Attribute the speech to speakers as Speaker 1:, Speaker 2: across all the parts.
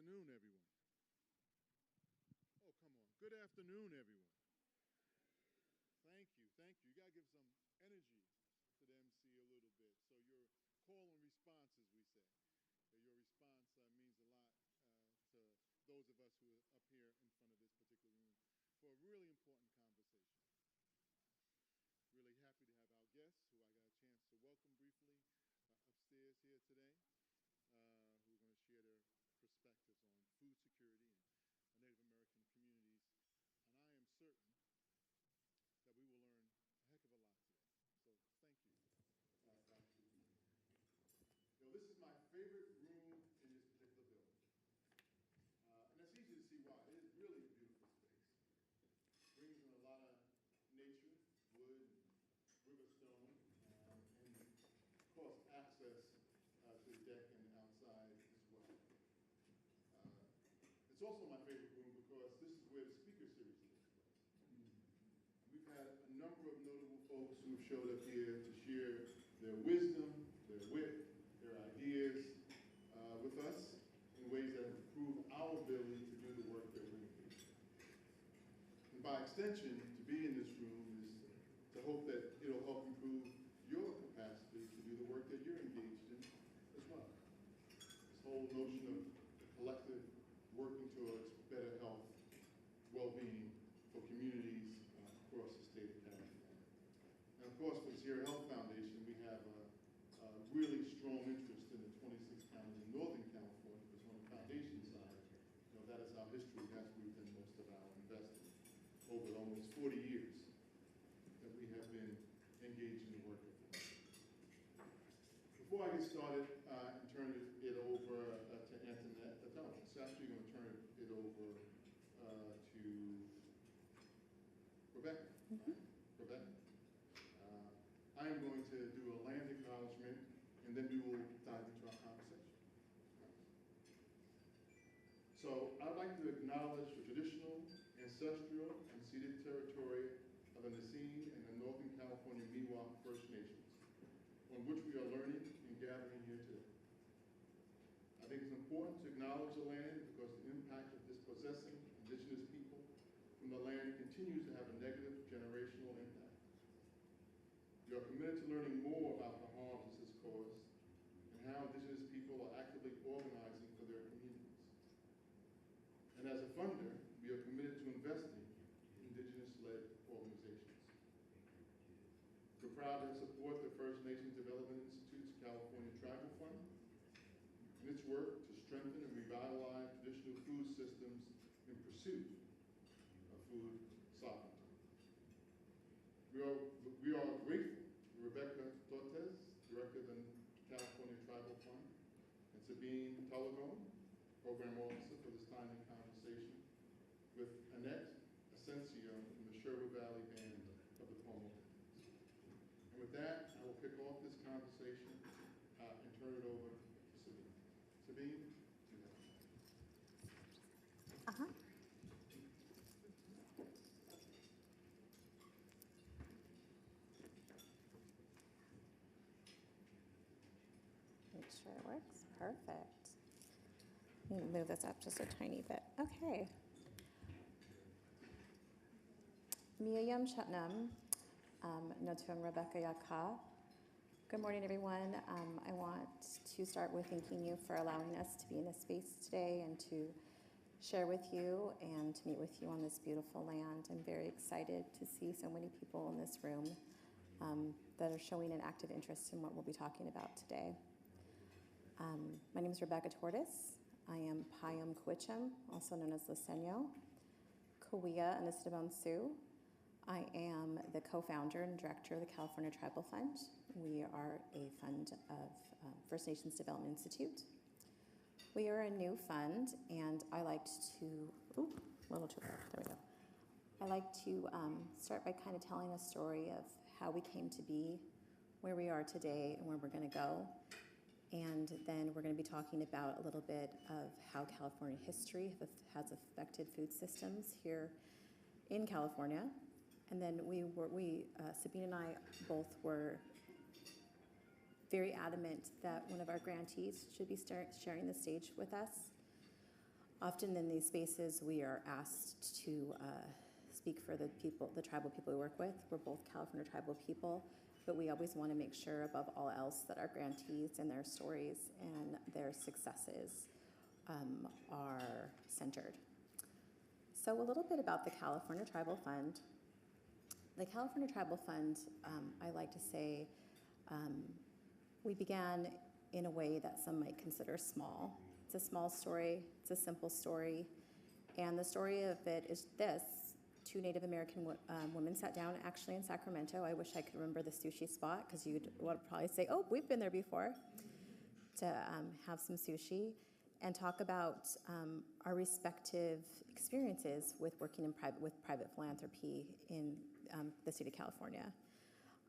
Speaker 1: afternoon, everyone. Oh, come on. Good afternoon, everyone. Thank you. Thank you. You got to give some energy to the MC a little bit. So your call and response, as we say. Your response means a lot to those of us who are up here in front of this particular room for a really important conversation. Really happy to have our guests, who I got a chance to welcome briefly upstairs here today, who are going to share their perspectives on food security and Native American communities. And I am certain that we will learn a heck of a lot today. So thank you, Dr. Sabine. This is my favorite room in this particular building. And it's easy to see why. It is really a beautiful space. Brings in a lot of nature, wood, river stone, and of course access to the deck and outside as well. It's also my favorite room because this is where the speaker series takes place. We've had a number of notable folks who have showed up here to share their wisdom, their wit, their ideas with us in ways that have improved our ability to do the work that we're engaged in. And by extension, to be in this room is to hope that it'll help improve your capacity to do the work that you're engaged in as well. This whole notion of collective working towards better health, well-being for communities across the state of California. And of course, for the Sierra Health Foundation, we have a really strong interest in the 26 counties in Northern California, because on the foundation side, that is our history. That's where we've done most of our investing over almost 40 years that we have been engaged in the work of it. Before I get started and turn it over to Antoinette, it's actually going to turn it over to Rebecca. Rebecca. I am going to do a land acknowledgement, and then we will dive into our conversation. So I'd like to acknowledge the traditional, ancestral, and ceded territory of the Nassim and the Northern California Miwok First Nations, on which we are learning and gathering here today. I think it's important to acknowledge the land because the impact of dispossessing indigenous people from the land continues to have a negative generational impact. We are committed to learning more about the harms this has caused and how indigenous people are actively organizing for their communities. And as a funder, we are committed to investing in indigenous-led organizations. We're proud to support the First Nations Development Institute's California Tribal Fund in its work to strengthen and revitalize traditional food systems in pursuit of food sovereignty. We are grateful to Rebecca Tortes, Director of the California Tribal Fund, and Sabine Telegon, Program Officer, for this timely conversation with Annette Asensio from the Sherwood Valley Band of the Pomo. And with that, I will kick off this conversation and turn it over to Sabine. Sabine, you have it.
Speaker 2: Make sure it works. Perfect. Let me move this up just a tiny bit. Okay. Miyam Chetnam, Notum Rebecca Yaka. Good morning, everyone. I want to start with thanking you for allowing us to be in this space today and to share with you and to meet with you on this beautiful land. I'm very excited to see so many people in this room that are showing an active interest in what we'll be talking about today. My name is Rebecca Tortes. I am Payam Kwicham, also known as Lisenyo, Kawia Anistabon Sioux. I am the co-founder and director of the California Tribal Fund. We are a fund of First Nations Development Institute. We are a new fund, and I like to, a little too far, there we go. I like to start by kind of telling a story of how we came to be where we are today and where we're gonna go. And then we're going to be talking about a little bit of how California history has affected food systems here in California. And then Sabine and I both were very adamant that one of our grantees should be sharing the stage with us Often in these spaces, we are asked to speak for the people, the tribal people we work with. We're both California tribal people, but we always want to make sure above all else that our grantees and their stories and their successes are centered. So a little bit about the California Tribal Fund. The California Tribal Fund, I like to say, we began in a way that some might consider small. It's a small story, it's a simple story, and the story of it is this. Two Native American women sat down actually in Sacramento. I wish I could remember the sushi spot because you'd probably say, oh, we've been there before, to have some sushi and talk about our respective experiences with working with private philanthropy in the state of California.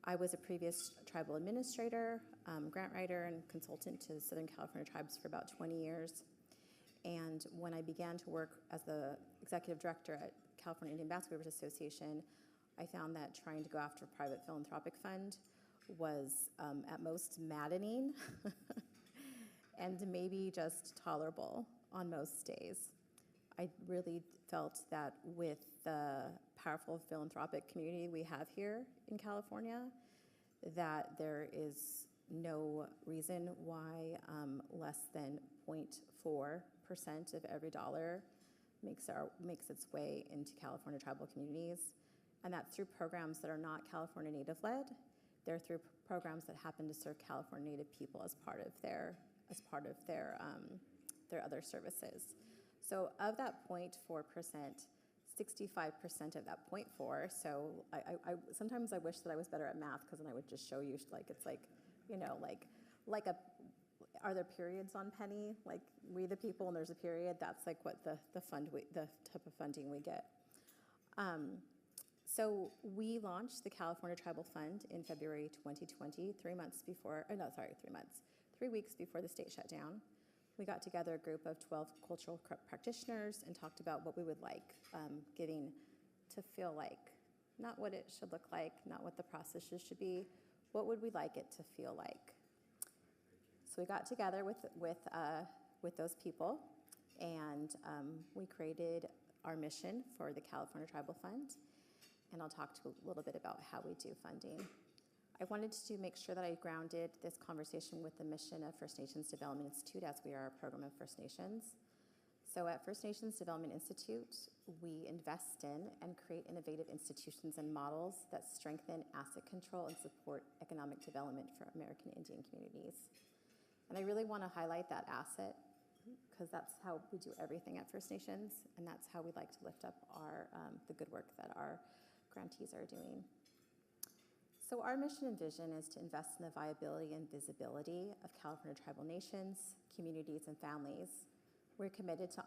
Speaker 2: I was a previous tribal administrator, grant writer, and consultant to Southern California tribes for about 20 years. And when I began to work as the executive director at California Indian Basket Weavers Association, I found that trying to go after a private philanthropic fund was at most maddening and maybe just tolerable on most days. I really felt that with the powerful philanthropic community we have here in California, that there is no reason why less than 0.4% of every dollar makes its way into California tribal communities, and that's through programs that are not California Native-led. They're through programs that happen to serve California Native people as part of their other services. So of that 0.4%, 65% of that 0.4. So I sometimes I wish that I was better at math because then I would just show you are there periods on Penny? Like we the people and there's a period. That's like what the type of funding we get. So we launched the California Tribal Fund in February 2020, 3 weeks before the state shut down. We got together a group of 12 cultural practitioners and talked about what we would like giving to feel like, not what it should look like, not what the processes should be, what would we like it to feel like? So we got together with those people and we created our mission for the California Tribal Fund, and I'll talk to a little bit about how we do funding. I wanted to make sure that I grounded this conversation with the mission of First Nations Development Institute, as we are a program of First Nations. So at First Nations Development Institute, we invest in and create innovative institutions and models that strengthen asset control and support economic development for American Indian communities. And I really want to highlight that asset because that's how we do everything at First Nations, and that's how we like to lift up the good work that our grantees are doing. So our mission and vision is to invest in the viability and visibility of California tribal nations, communities, and families. We're committed to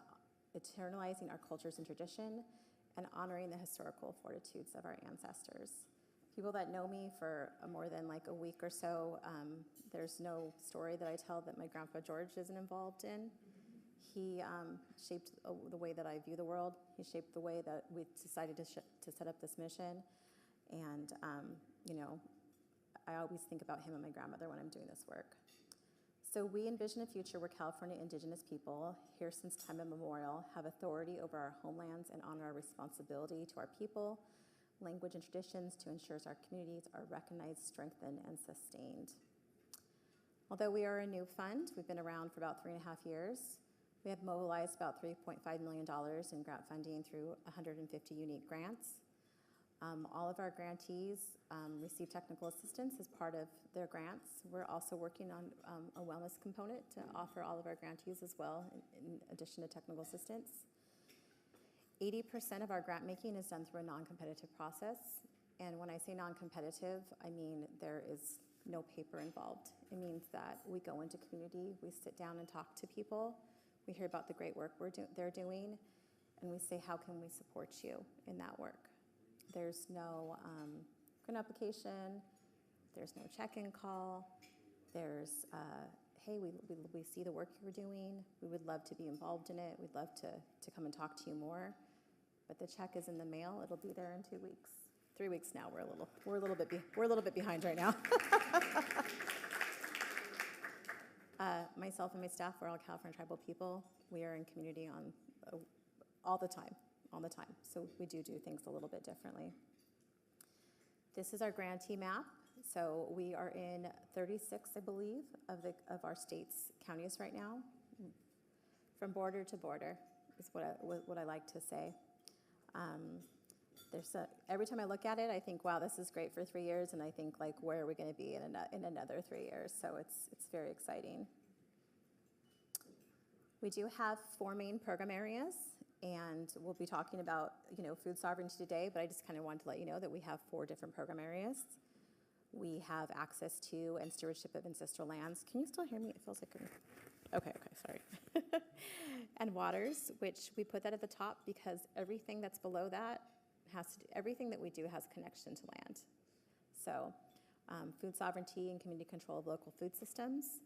Speaker 2: eternalizing our cultures and tradition and honoring the historical fortitudes of our ancestors. People that know me for more than like a week or so, there's no story that I tell that my grandpa George isn't involved in. He shaped the way that I view the world. He shaped the way that we decided to set up this mission. And, I always think about him and my grandmother when I'm doing this work. So we envision a future where California Indigenous people, here since time immemorial, have authority over our homelands and honor our responsibility to our people, language, and traditions to ensure our communities are recognized, strengthened, and sustained. Although we are a new fund, we've been around for about 3.5 years. We have mobilized about $3.5 million in grant funding through 150 unique grants. All of our grantees receive technical assistance as part of their grants. We're also working on a wellness component to offer all of our grantees as well, in addition to technical assistance. 80% of our grant making is done through a non-competitive process. And when I say non-competitive, I mean there is no paper involved. It means that we go into community, we sit down and talk to people, we hear about the great work they're doing, and we say, how can we support you in that work? There's no grant application, there's no check-in call, there's, hey, we see the work you're doing, we would love to be involved in it, we'd love to come and talk to you more, but the check is in the mail, it'll be there in 2 weeks. 3 weeks now, we're a little bit behind right now. Myself and my staff, we're all California tribal people. We are in community on all the time, all the time. So we do things a little bit differently. This is our grantee map. So we are in 36, I believe, of our state's counties right now, from border to border is what I like to say. Every time I look at it, I think, wow, this is great for 3 years, and I think, like, where are we going to be in another 3 years? So it's very exciting. We do have 4 main program areas, and we'll be talking about, food sovereignty today, but I just kind of wanted to let you know that we have 4 different program areas. We have access to and stewardship of ancestral lands. Can you still hear me? It feels like okay, sorry. And waters, which we put that at the top because everything that's below that everything that we do has connection to land. So food sovereignty and community control of local food systems,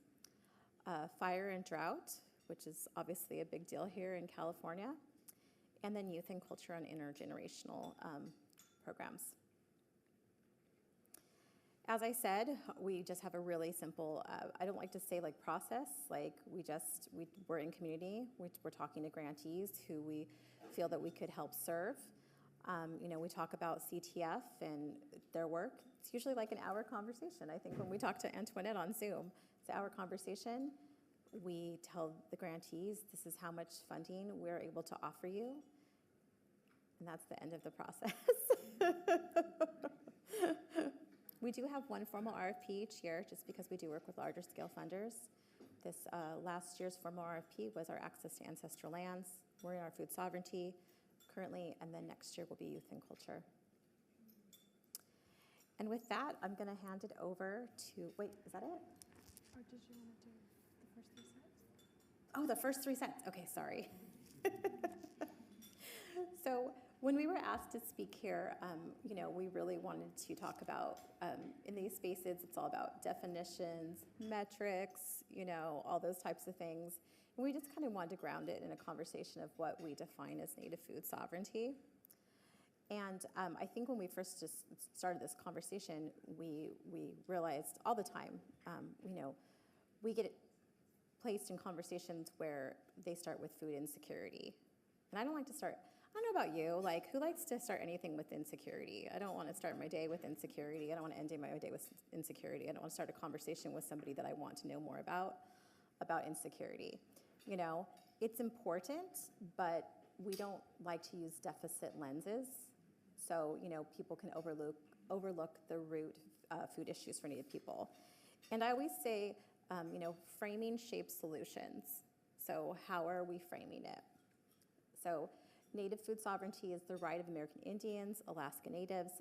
Speaker 2: fire and drought, which is obviously a big deal here in California, and then youth and culture and intergenerational programs. As I said, we just have a really simple, I don't like to say like process, like we're in community, we're talking to grantees who we feel that we could help serve. We talk about CTF and their work. It's usually like an hour conversation. I think when we talk to Antoinette on Zoom, it's an hour conversation. We tell the grantees, this is how much funding we're able to offer you. And that's the end of the process. We do have one formal RFP each year just because we do work with larger scale funders. This last year's formal RFP was our access to ancestral lands. We're in our food sovereignty currently, and then next year will be youth and culture. And with that, I'm going to hand it over to, wait, is that it?
Speaker 3: Or did you want to do the first 3 sets?
Speaker 2: Oh, the first 3 sets. Okay, sorry. So when we were asked to speak here, we really wanted to talk about, in these spaces, it's all about definitions, metrics, all those types of things. And we just kind of wanted to ground it in a conversation of what we define as Native food sovereignty. And I think when we first just started this conversation, we realized all the time, we get placed in conversations where they start with food insecurity. And I don't like to start, I don't know about you, like who likes to start anything with insecurity? I don't want to start my day with insecurity. I don't want to end my day with insecurity. I don't want to start a conversation with somebody that I want to know more about insecurity. It's important, but we don't like to use deficit lenses. So, people can overlook the root food issues for Native people. And I always say, framing shapes solutions. So how are we framing it? So Native food sovereignty is the right of American Indians, Alaska Natives,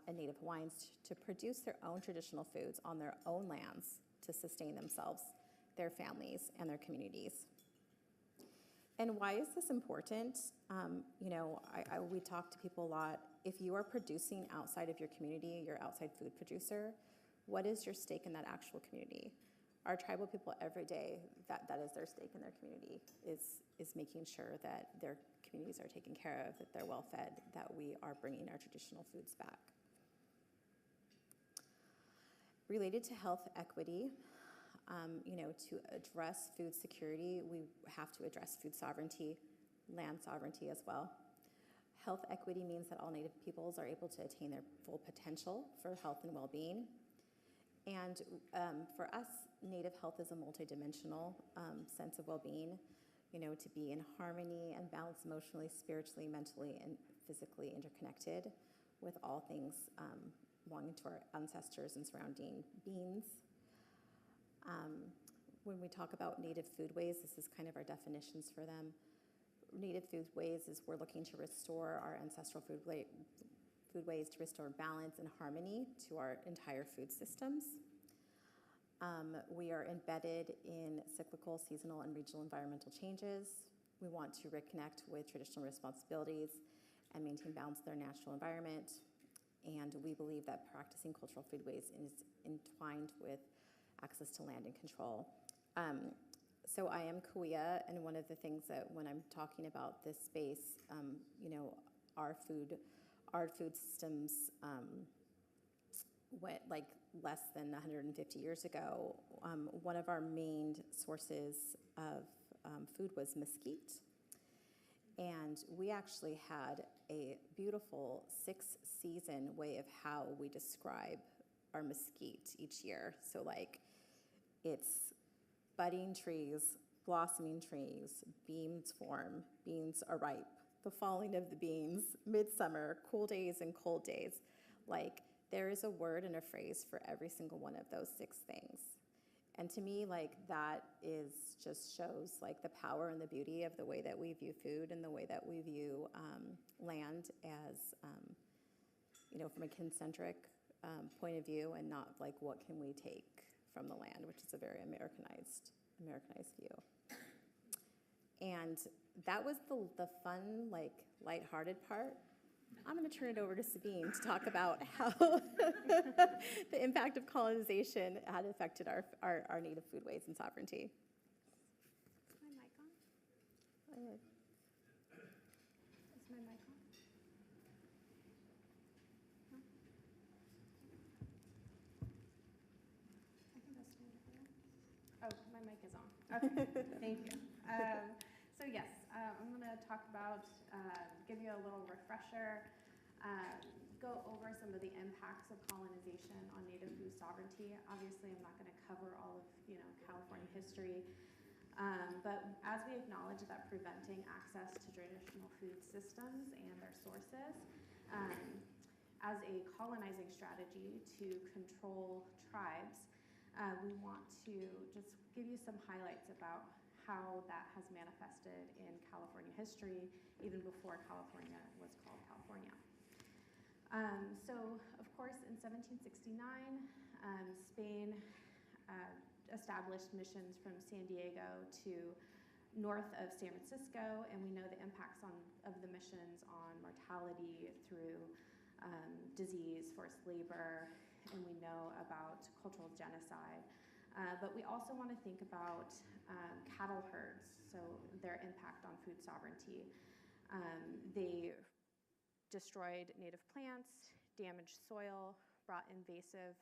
Speaker 2: and Native Hawaiians to produce their own traditional foods on their own lands to sustain themselves, their families, and their communities. And why is this important? We talk to people a lot. If you are producing outside of your community, you're outside food producer, what is your stake in that actual community? Our tribal people every day, that is their stake in their community, is making sure that their communities are taken care of, that they're well fed, that we are bringing our traditional foods back. Related to health equity, to address food security, we have to address food sovereignty, land sovereignty as well. Health equity means that all Native peoples are able to attain their full potential for health and well-being. And for us, Native health is a multidimensional sense of well-being, to be in harmony and balance emotionally, spiritually, mentally, and physically interconnected with all things belonging to our ancestors and surrounding beings. When we talk about Native foodways, this is kind of our definitions for them. Native foodways is we're looking to restore our ancestral foodways to restore balance and harmony to our entire food systems. We are embedded in cyclical, seasonal, and regional environmental changes. We want to reconnect with traditional responsibilities and maintain balance with our natural environment. And we believe that practicing cultural foodways is entwined with access to land and control. So I am Kauia, and one of the things that when I'm talking about this space, our food systems went like less than 150 years ago. One of our main sources of food was mesquite. And we actually had a beautiful 6-season way of how we describe our mesquite each year. So like it's budding trees, blossoming trees, beans form, beans are ripe, the falling of the beans, midsummer, cool days and cold days. Like there is a word and a phrase for every single one of those 6 things. And to me, like that is just shows like the power and the beauty of the way that we view food and the way that we view land as, you know, from a concentric point of view, and not like what can we take from the land, which is a very Americanized view. And that was the fun, like lighthearted part. I'm going to turn it over to Sabine to talk about how the impact of colonization had affected our native foodways and sovereignty.
Speaker 3: Is my mic on?
Speaker 2: Go ahead.
Speaker 3: Is my mic on? No? I can just stand over there. Oh, my mic is on. Okay, thank you. So yes, I'm going to talk about, give you a little refresher, go over some of the impacts of colonization on native food sovereignty. Obviously, I'm not going to cover all of, you know, California history, but as we acknowledge that preventing access to traditional food systems and their sources as a colonizing strategy to control tribes, we want to just give you some highlights about how that has manifested in California history, even before California was called California. So, of course, in 1769, Spain established missions from San Diego to north of San Francisco, and we know the impacts of the missions on mortality through disease, forced labor, and we know about cultural genocide. But we also want to think about cattle herds, so their impact on food sovereignty. They destroyed native plants, damaged soil, brought invasive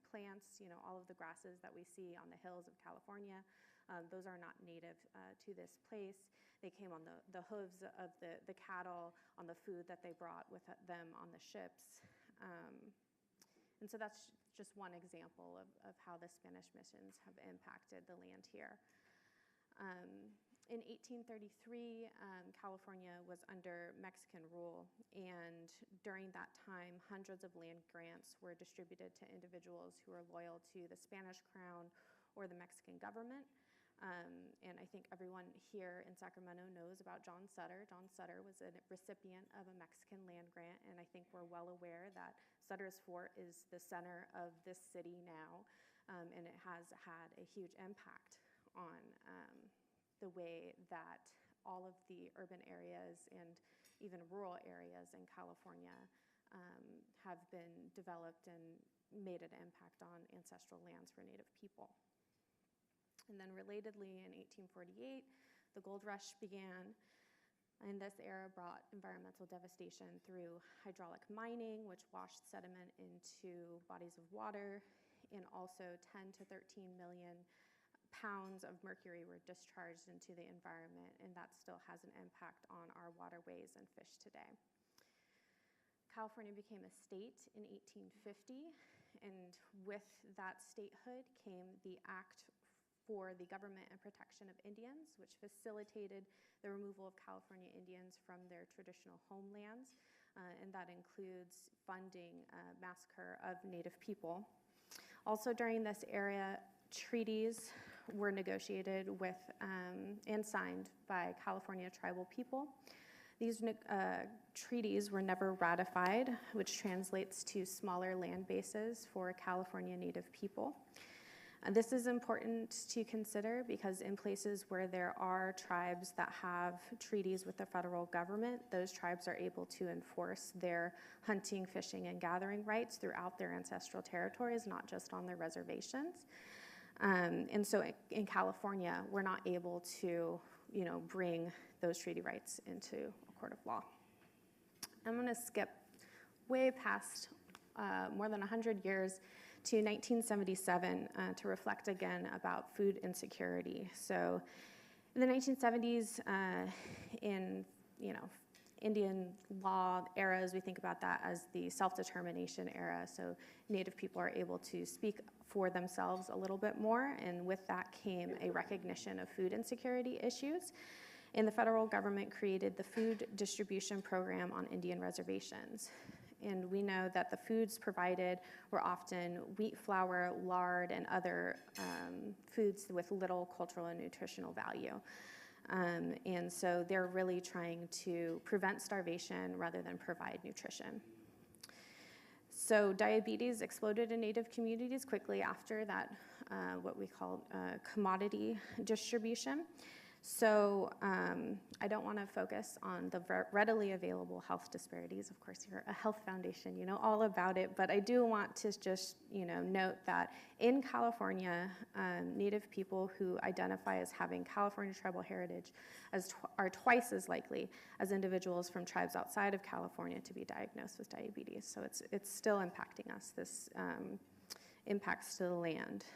Speaker 3: plants, you know, all of the grasses that we see on the hills of California. Those are not native to this place. They came on the hooves of the cattle, on the food that they brought with them on the ships. And so that's just one example of how the Spanish missions have impacted the land here. In 1833, California was under Mexican rule, and during that time, hundreds of land grants were distributed to individuals who were loyal to the Spanish crown or the Mexican government. And I think everyone here in Sacramento knows about John Sutter. John Sutter was a recipient of a Mexican land grant, and I think we're well aware that Sutter's Fort is the center of this city now, and it has had a huge impact on the way that all of the urban areas and even rural areas in California have been developed and made an impact on ancestral lands for Native people. And then relatedly, in 1848, the gold rush began, and this era brought environmental devastation through hydraulic mining, which washed sediment into bodies of water, and also 10 to 13 million pounds of mercury were discharged into the environment, and that still has an impact on our waterways and fish today. California became a state in 1850, and with that statehood came the Act for the Government and Protection of Indians, which facilitated the removal of California Indians from their traditional homelands, and that includes funding massacre of Native people. Also during this era, treaties were negotiated with and signed by California tribal people. These treaties were never ratified, which translates to smaller land bases for California Native people. This is important to consider because in places where there are tribes that have treaties with the federal government, those tribes are able to enforce their hunting, fishing, and gathering rights throughout their ancestral territories, not just on their reservations. And so in California, we're not able to, you know, bring those treaty rights into a court of law. I'm going to skip way past more than 100 years to 1977 to reflect again about food insecurity. So in the 1970s, in Indian law eras, we think about that as the self-determination era. So Native people are able to speak for themselves a little bit more, and with that came a recognition of food insecurity issues. And the federal government created the Food Distribution Program on Indian reservations. And we know that the foods provided were often wheat flour, lard, and other foods with little cultural and nutritional value. And so they're really trying to prevent starvation rather than provide nutrition. So diabetes exploded in Native communities quickly after that, what we call commodity distribution. So I don't want to focus on the readily available health disparities. Of course, you're a health foundation, you know all about it. But I do want to just, note that in California, Native people who identify as having California tribal heritage are twice as likely as individuals from tribes outside of California to be diagnosed with diabetes. So it's still impacting us. This impacts to the land.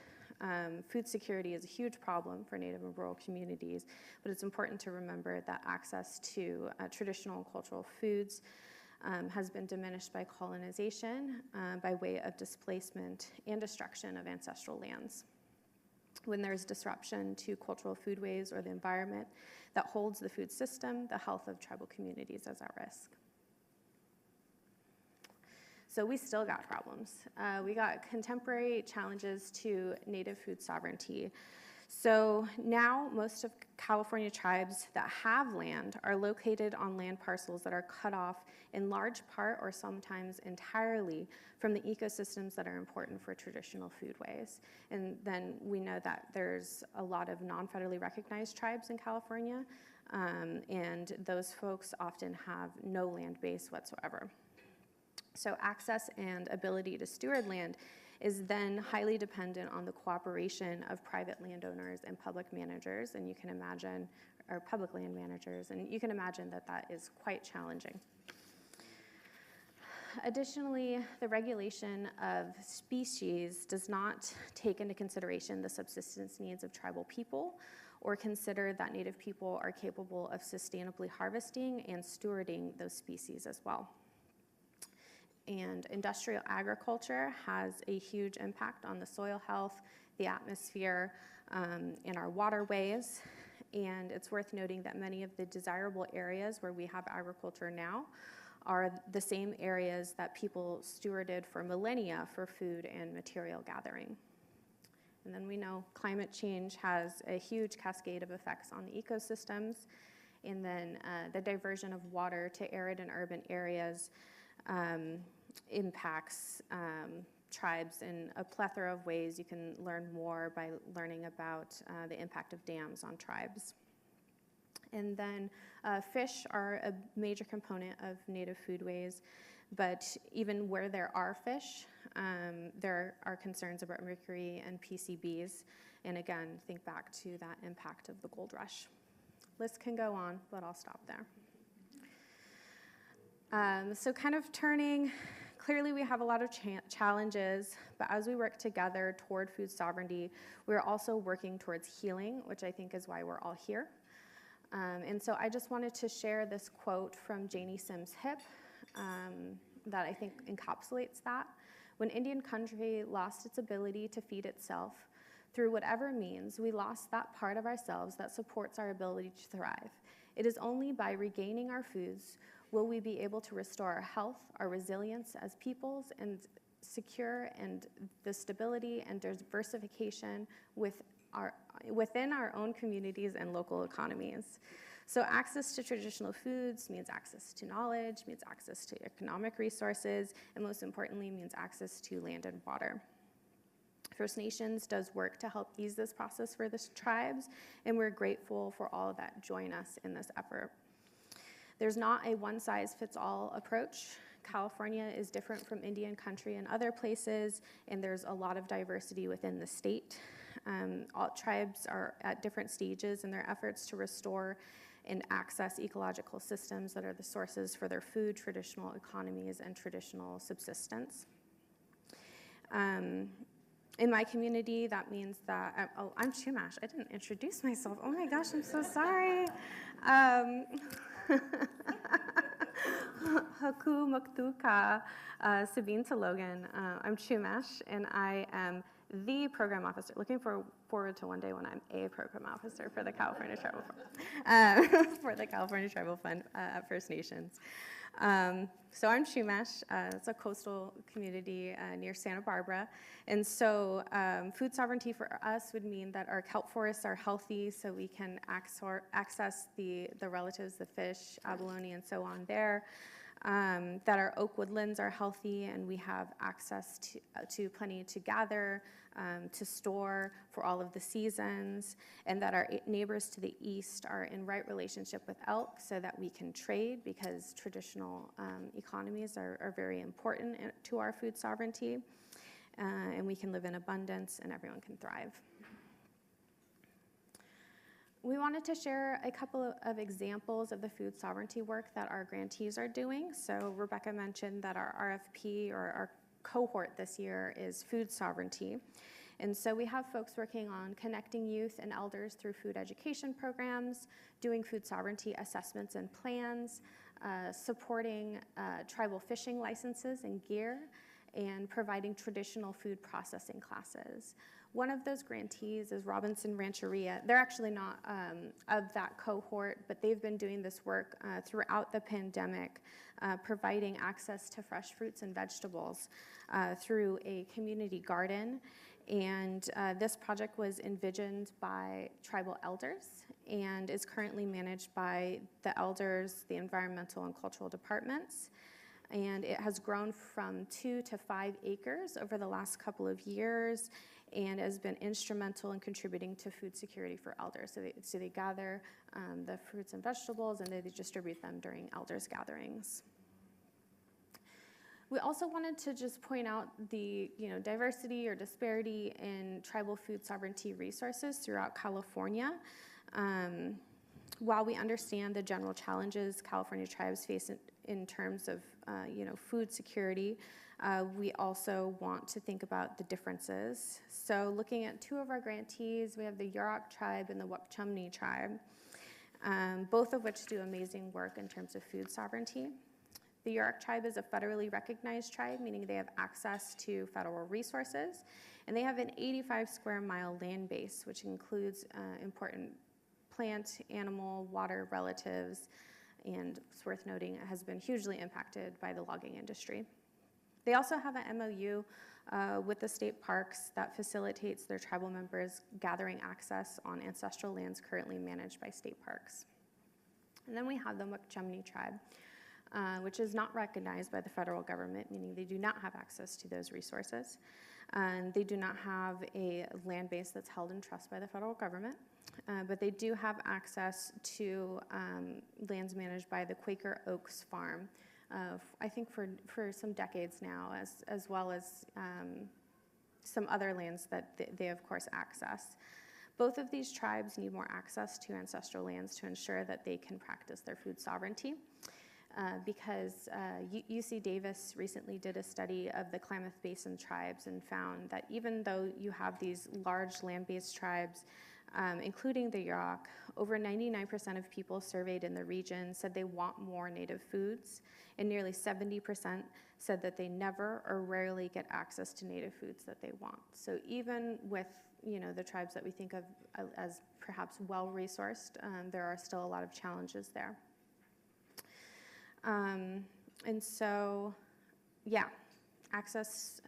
Speaker 3: Food security is a huge problem for Native and rural communities, but it's important to remember that access to traditional and cultural foods has been diminished by colonization by way of displacement and destruction of ancestral lands. When there's disruption to cultural foodways or the environment that holds the food system, the health of tribal communities is at risk. So we still got problems. We got contemporary challenges to Native food sovereignty. So now most of California tribes that have land are located on land parcels that are cut off in large part or sometimes entirely from the ecosystems that are important for traditional foodways. And then we know that there's a lot of non-federally recognized tribes in California, and those folks often have no land base whatsoever. So access and ability to steward land is then highly dependent on the cooperation of private landowners and public managers, and you can imagine, or public land managers, and you can imagine that that is quite challenging. Additionally, the regulation of species does not take into consideration the subsistence needs of tribal people or consider that Native people are capable of sustainably harvesting and stewarding those species as well. And industrial agriculture has a huge impact on the soil health, the atmosphere, and our waterways. And it's worth noting that many of the desirable areas where we have agriculture now are the same areas that people stewarded for millennia for food and material gathering. And then we know climate change has a huge cascade of effects on the ecosystems, and then the diversion of water to arid and urban areas impacts tribes in a plethora of ways. You can learn more by learning about the impact of dams on tribes. And then fish are a major component of Native foodways, but even where there are fish, there are concerns about mercury and PCBs. And again, think back to that impact of the gold rush. List can go on, but I'll stop there. So kind of clearly we have a lot of challenges, but as we work together toward food sovereignty, we're also working towards healing, which I think is why we're all here. And so I just wanted to share this quote from Janie Sims Hip that I think encapsulates that. When Indian country lost its ability to feed itself, through whatever means, we lost that part of ourselves that supports our ability to thrive. It is only by regaining our foods will we be able to restore our health, our resilience as peoples, and secure and the stability and diversification within our own communities and local economies. So access to traditional foods means access to knowledge, means access to economic resources, and most importantly means access to land and water. First Nations does work to help ease this process for the tribes, and we're grateful for all that join us in this effort. There's not a one-size-fits-all approach. California is different from Indian country and other places, and there's a lot of diversity within the state. All tribes are at different stages in their efforts to restore and access ecological systems that are the sources for their food, traditional economies, and traditional subsistence. In my community, that means that, I'm Chumash. I didn't introduce myself. Oh my gosh, I'm so sorry. Haku Muktuka, Sabine Talogan. I'm Chumash, and I am the program officer. Looking forward to one day when I'm a program officer for the California Tribal Fund, for the California Tribal Fund at First Nations. So I'm Chumash. It's a coastal community near Santa Barbara. And so food sovereignty for us would mean that our kelp forests are healthy so we can access the relatives, the fish, abalone, and so on there. That our oak woodlands are healthy and we have access to plenty to gather, to store for all of the seasons, and that our neighbors to the east are in right relationship with elk so that we can trade, because traditional economies are very important to our food sovereignty, and we can live in abundance and everyone can thrive. We wanted to share a couple of examples of the food sovereignty work that our grantees are doing. So Rebecca mentioned that our RFP, or our cohort this year, is food sovereignty. And so we have folks working on connecting youth and elders through food education programs, doing food sovereignty assessments and plans, supporting tribal fishing licenses and gear, and providing traditional food processing classes. One of those grantees is Robinson Rancheria. They're actually not of that cohort, but they've been doing this work throughout the pandemic, providing access to fresh fruits and vegetables through a community garden. And this project was envisioned by tribal elders and is currently managed by the elders, the environmental and cultural departments. And it has grown from 2 to 5 acres over the last couple of years, and has been instrumental in contributing to food security for elders. So they gather the fruits and vegetables, and they distribute them during elders' gatherings. We also wanted to just point out the diversity or disparity in tribal food sovereignty resources throughout California. While we understand the general challenges California tribes face in terms of food security, we also want to think about the differences. So looking at 2 of our grantees, we have the Yurok tribe and the Wapchumni tribe, both of which do amazing work in terms of food sovereignty. The Yurok tribe is a federally recognized tribe, meaning they have access to federal resources, and they have an 85 square mile land base, which includes important plant, animal, water relatives, and it's worth noting it has been hugely impacted by the logging industry. They also have an MOU with the state parks that facilitates their tribal members gathering access on ancestral lands currently managed by state parks. And then we have the Wapchumni tribe, which is not recognized by the federal government, meaning they do not have access to those resources. They do not have a land base that's held in trust by the federal government, but they do have access to lands managed by the Quaker Oaks Farm, I think for some decades now, as well as some other lands that they of course access. Both of these tribes need more access to ancestral lands to ensure that they can practice their food sovereignty. Because UC Davis recently did a study of the Klamath Basin tribes and found that even though you have these large land-based tribes, including the Yurok, over 99% of people surveyed in the region said they want more native foods, and nearly 70% said that they never or rarely get access to native foods that they want. So even with the tribes that we think of as perhaps well-resourced, there are still a lot of challenges there. And so, access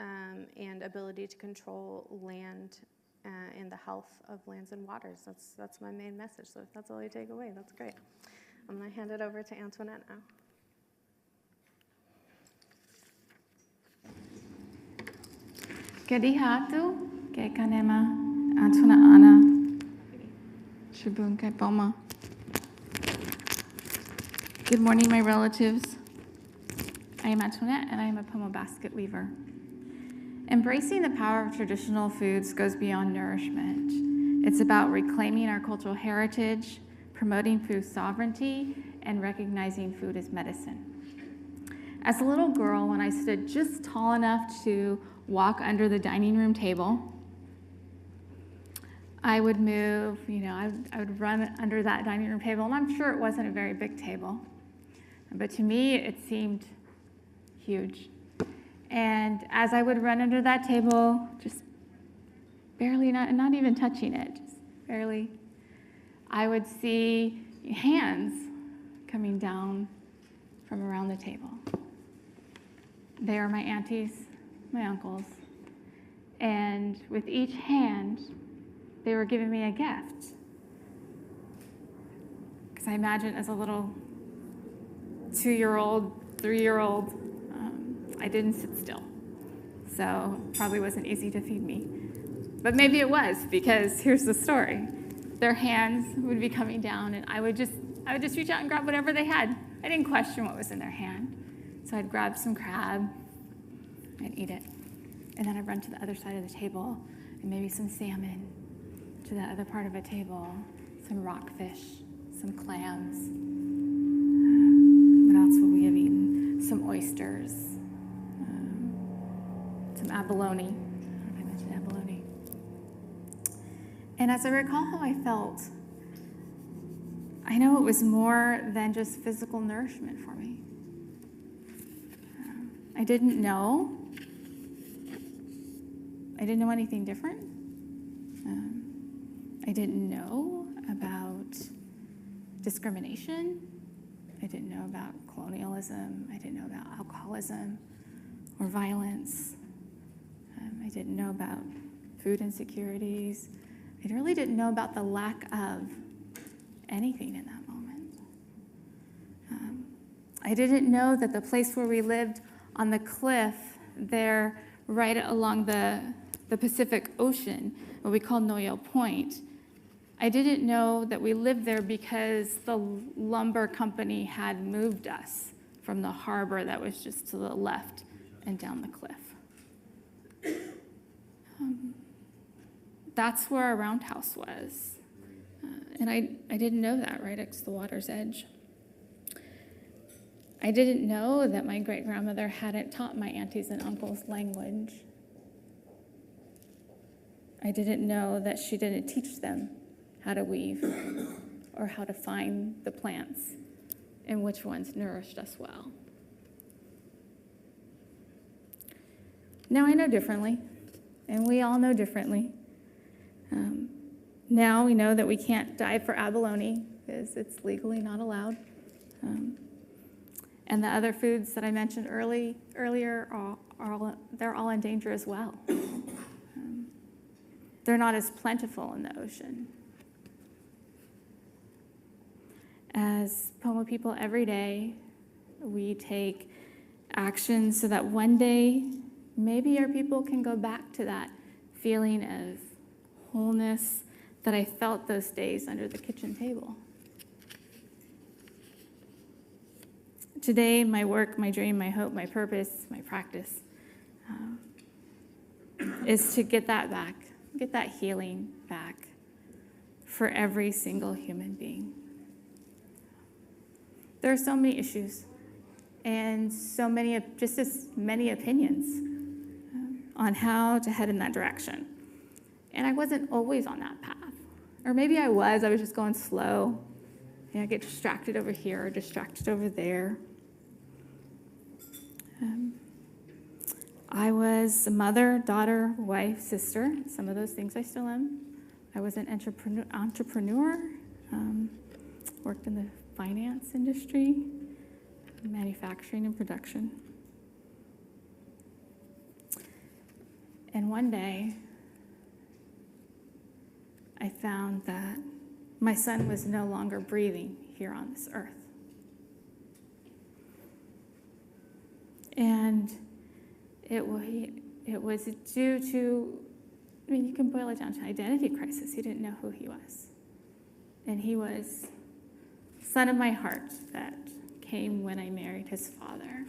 Speaker 3: and ability to control land and the health of lands and waters. That's my main message. So if that's all you take away, that's great. I'm going to hand it over to Antoinette now.
Speaker 4: Kadihatu, ke kanema, Antuna Ana, Shabun Kaipoma. Good morning, my relatives. I am Antoinette, and I am a Pomo basket weaver. Embracing the power of traditional foods goes beyond nourishment. It's about reclaiming our cultural heritage, promoting food sovereignty, and recognizing food as medicine. As a little girl, when I stood just tall enough to walk under the dining room table, I would move, I would run under that dining room table, and I'm sure it wasn't a very big table, but to me it seemed huge. And as I would run under that table, just barely, not even touching it, just barely, I would see hands coming down from around the table. They are my aunties, my uncles, and with each hand, they were giving me a gift. Because I imagine as a little 2-year-old, 3-year-old, I didn't sit still. So probably wasn't easy to feed me. But maybe it was, because here's the story. Their hands would be coming down, and I would just reach out and grab whatever they had. I didn't question what was in their hand. So I'd grab some crab and eat it. And then I'd run to the other side of the table, and maybe some salmon to the other part of a table, some rockfish, some clams. What else would we have eaten? Some oysters, some abalone. I don't know if I mentioned abalone. And as I recall how I felt, I know it was more than just physical nourishment for me. I didn't know. I didn't know anything different. I didn't know about discrimination. I didn't know about colonialism. I didn't know about alcoholism or violence. I didn't know about food insecurities. I really didn't know about the lack of anything in that moment. I didn't know that the place where we lived on the cliff there, right along the Pacific Ocean, what we call Noyo Point, I didn't know that we lived there because the lumber company had moved us from the harbor that was just to the left and down the cliff. That's where our roundhouse was. And I didn't know that right next to the water's edge. I didn't know that my great-grandmother hadn't taught my aunties and uncles language. I didn't know that she didn't teach them how to weave or how to find the plants and which ones nourished us well. Now I know differently, and we all know differently. Now we know that we can't dive for abalone because it's legally not allowed. And the other foods that I mentioned earlier, they're all in danger as well. They're not as plentiful in the ocean. As Pomo people every day, we take action so that one day maybe our people can go back to that feeling of wholeness that I felt those days under the kitchen table. Today, my work, my dream, my hope, my purpose, my practice is to get that back, get that healing back for every single human being. There are so many issues and just as many opinions on how to head in that direction. And I wasn't always on that path. Or maybe I was just going slow. I get distracted over here, distracted over there. I was a mother, daughter, wife, sister. Some of those things I still am. I was an entrepreneur, worked in the finance industry, manufacturing and production. And one day, I found that my son was no longer breathing here on this earth. And it was due to, you can boil it down to identity crisis. He didn't know who he was. And he was son of my heart that came when I married his father.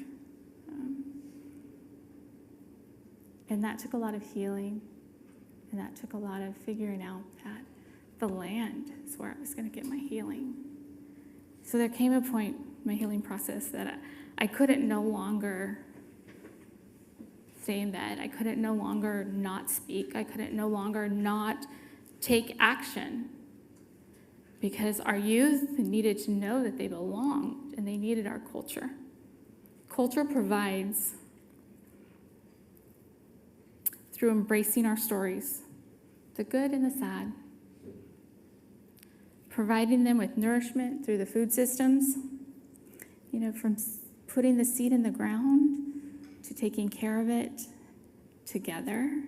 Speaker 4: And that took a lot of healing, and that took a lot of figuring out that the land is where I was going to get my healing. So there came a point in my healing process that I couldn't no longer stay in bed. I couldn't no longer not speak. I couldn't no longer not take action, because our youth needed to know that they belonged and they needed our culture. Culture provides through embracing our stories, the good and the sad, providing them with nourishment through the food systems, from putting the seed in the ground to taking care of it together.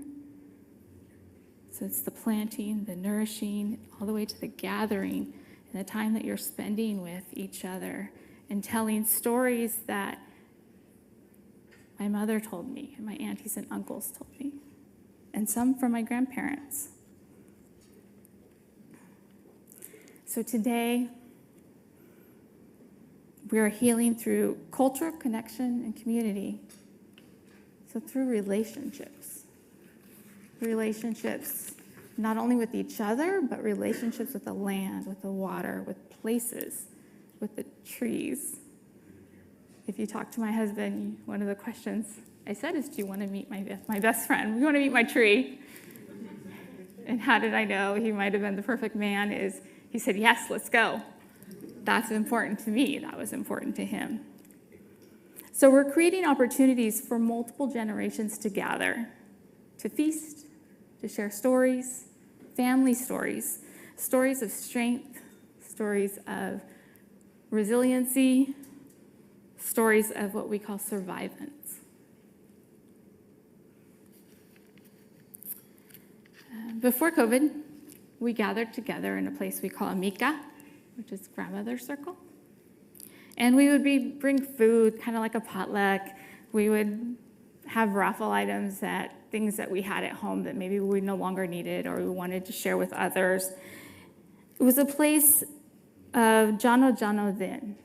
Speaker 4: So it's the planting, the nourishing, all the way to the gathering and the time that you're spending with each other and telling stories that my mother told me and my aunties and uncles told me, and some from my grandparents. So today, we are healing through culture, connection, and community. So through relationships. Relationships not only with each other, but relationships with the land, with the water, with places, with the trees. If you talk to my husband, one of the questions I said is, do you want to meet my best friend? We want to meet my tree. And how did I know he might have been the perfect man? He said, yes, let's go. That's important to me. That was important to him. So we're creating opportunities for multiple generations to gather, to feast, to share stories, family stories, stories of strength, stories of resiliency, stories of what we call survivance. Before COVID, we gathered together in a place we call Amika, which is grandmother's circle. And we would bring food, kind of like a potluck. We would have raffle items, things that we had at home that maybe we no longer needed or we wanted to share with others. It was a place of Jano Jano Din,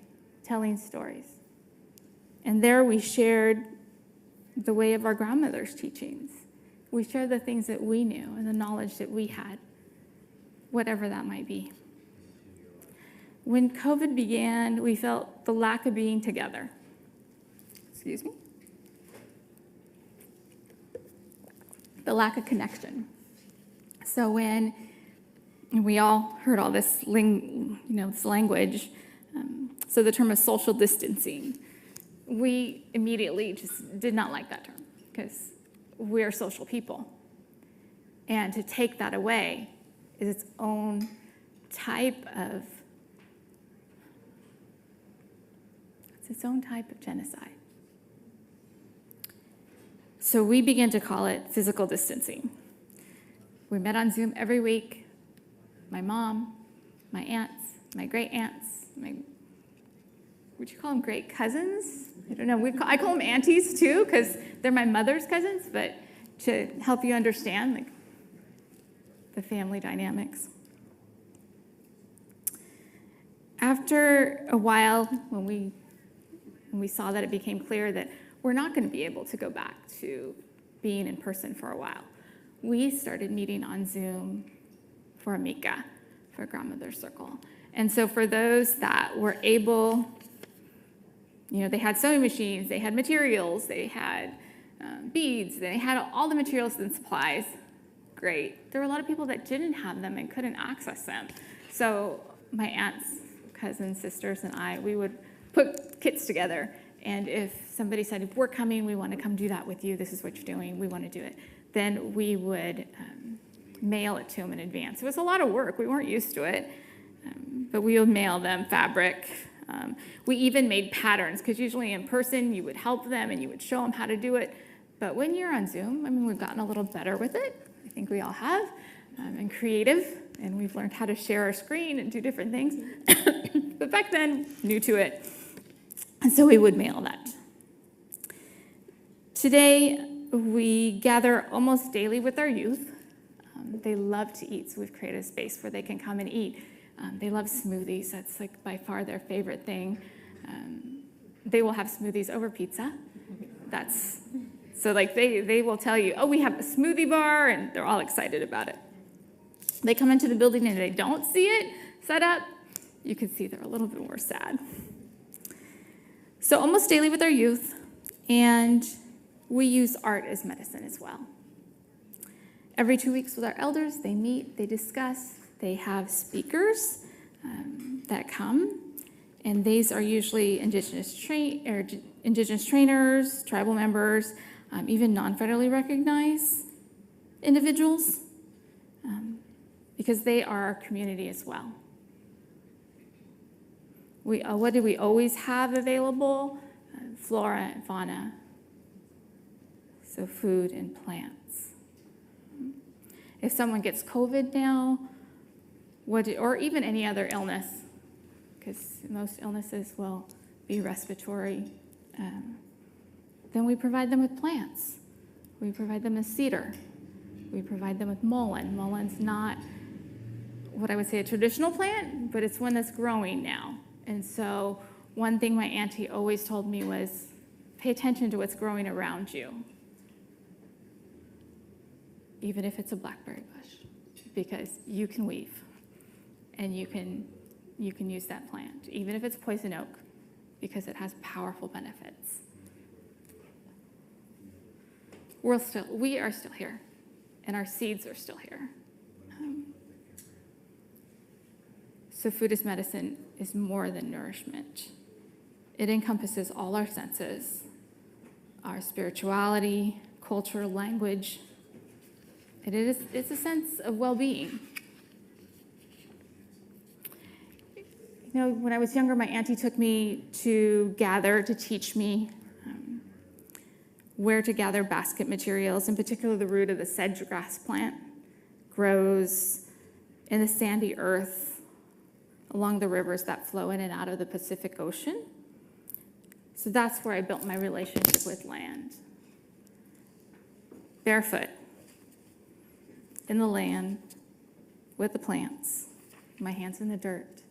Speaker 4: telling stories. And there we shared the way of our grandmother's teachings. We shared the things that we knew and the knowledge that we had, whatever that might be. When COVID began, we felt the lack of being together. Excuse me? The lack of connection. So when we all heard all this, this language, so the term of social distancing, we immediately just did not like that term because we're social people. And to take that away is its own type of genocide. So we began to call it physical distancing. We met on Zoom every week. My mom, my aunts, my great aunts, would you call them great cousins? I don't know. I call them aunties too, because they're my mother's cousins, but to help you understand the family dynamics. After a while, when we saw that it became clear that we're not going to be able to go back to being in person for a while, we started meeting on Zoom for Amika, for Grandmother's Circle. And so for those that were able, they had sewing machines, they had materials, they had beads, they had all the materials and supplies. Great. There were a lot of people that didn't have them and couldn't access them. So my aunts, cousins, sisters, and I, we would put kits together. And if somebody said, if we're coming, we want to come do that with you, this is what you're doing, we want to do it, then we would mail it to them in advance. It was a lot of work. We weren't used to it, but we would mail them fabric. We even made patterns, because usually in person you would help them and you would show them how to do it. But when you're on Zoom, we've gotten a little better with it. I think we all have, and creative, and we've learned how to share our screen and do different things. But back then, new to it. And so we would mail that. Today, we gather almost daily with our youth. They love to eat, so we've created a space where they can come and eat. They love smoothies. That's by far their favorite thing. They will have smoothies over pizza. So they will tell you, oh, we have a smoothie bar, and they're all excited about it. They come into the building and they don't see it set up. You can see they're a little bit more sad. So almost daily with our youth, and we use art as medicine as well. every 2 weeks with our elders, they meet, they discuss, they have speakers that come, and these are usually indigenous trainers, tribal members, even non-federally recognized individuals, because they are our community as well. What do we always have available? Flora and fauna, so food and plants. If someone gets COVID now, or even any other illness, because most illnesses will be respiratory, then we provide them with plants. We provide them with cedar. We provide them with mullein. Mullei's not what I would say a traditional plant, but it's one that's growing now. And so one thing my auntie always told me was, pay attention to what's growing around you, even if it's a blackberry bush, because you can weave and you can use that plant, even if it's poison oak, because it has powerful benefits. We are still here, and our seeds are still here. So food as medicine is more than nourishment. It encompasses all our senses, our spirituality, culture, language. It's a sense of well-being. You know, when I was younger, my auntie took me to teach me where to gather basket materials, in particular the root of the sedge grass plant grows in the sandy earth along the rivers that flow in and out of the Pacific Ocean. So that's where I built my relationship with land. Barefoot, in the land, with the plants, my hands in the dirt,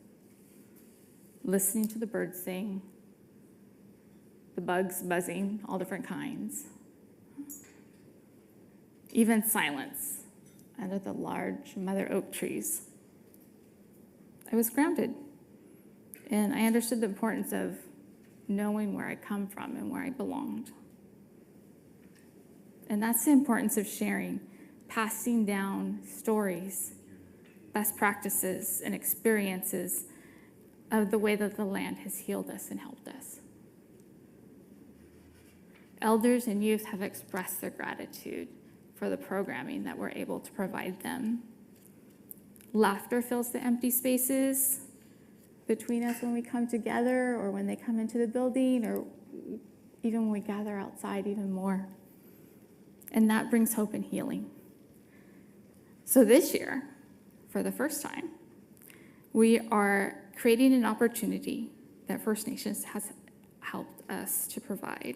Speaker 4: listening to the birds sing, the bugs buzzing, all different kinds. Even silence under the large mother oak trees. I was grounded, and I understood the importance of knowing where I come from and where I belonged. And that's the importance of sharing, passing down stories, best practices, and experiences of the way that the land has healed us and helped us. Elders and youth have expressed their gratitude for the programming that we're able to provide them. Laughter fills the empty spaces between us when we come together, or when they come into the building, or even when we gather outside even more. And that brings hope and healing. So this year, for the first time, we are creating an opportunity that First Nations has helped us to provide.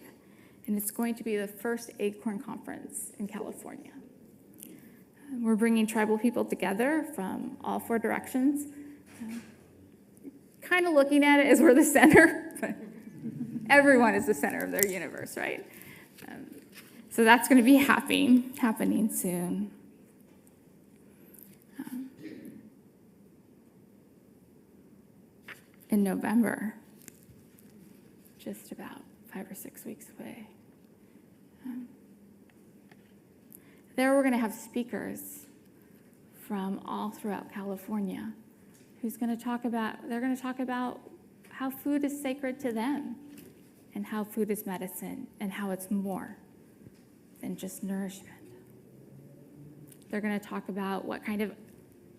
Speaker 4: And it's going to be the first Acorn Conference in California. We're bringing tribal people together from all 4 directions. Kind of looking at it as we're the center, but everyone is the center of their universe, right? So that's going to be happening soon. In November, just about 5 or 6 weeks away. There we're going to have speakers from all throughout California they're going to talk about how food is sacred to them, and how food is medicine, and how it's more than just nourishment. They're going to talk about what kind of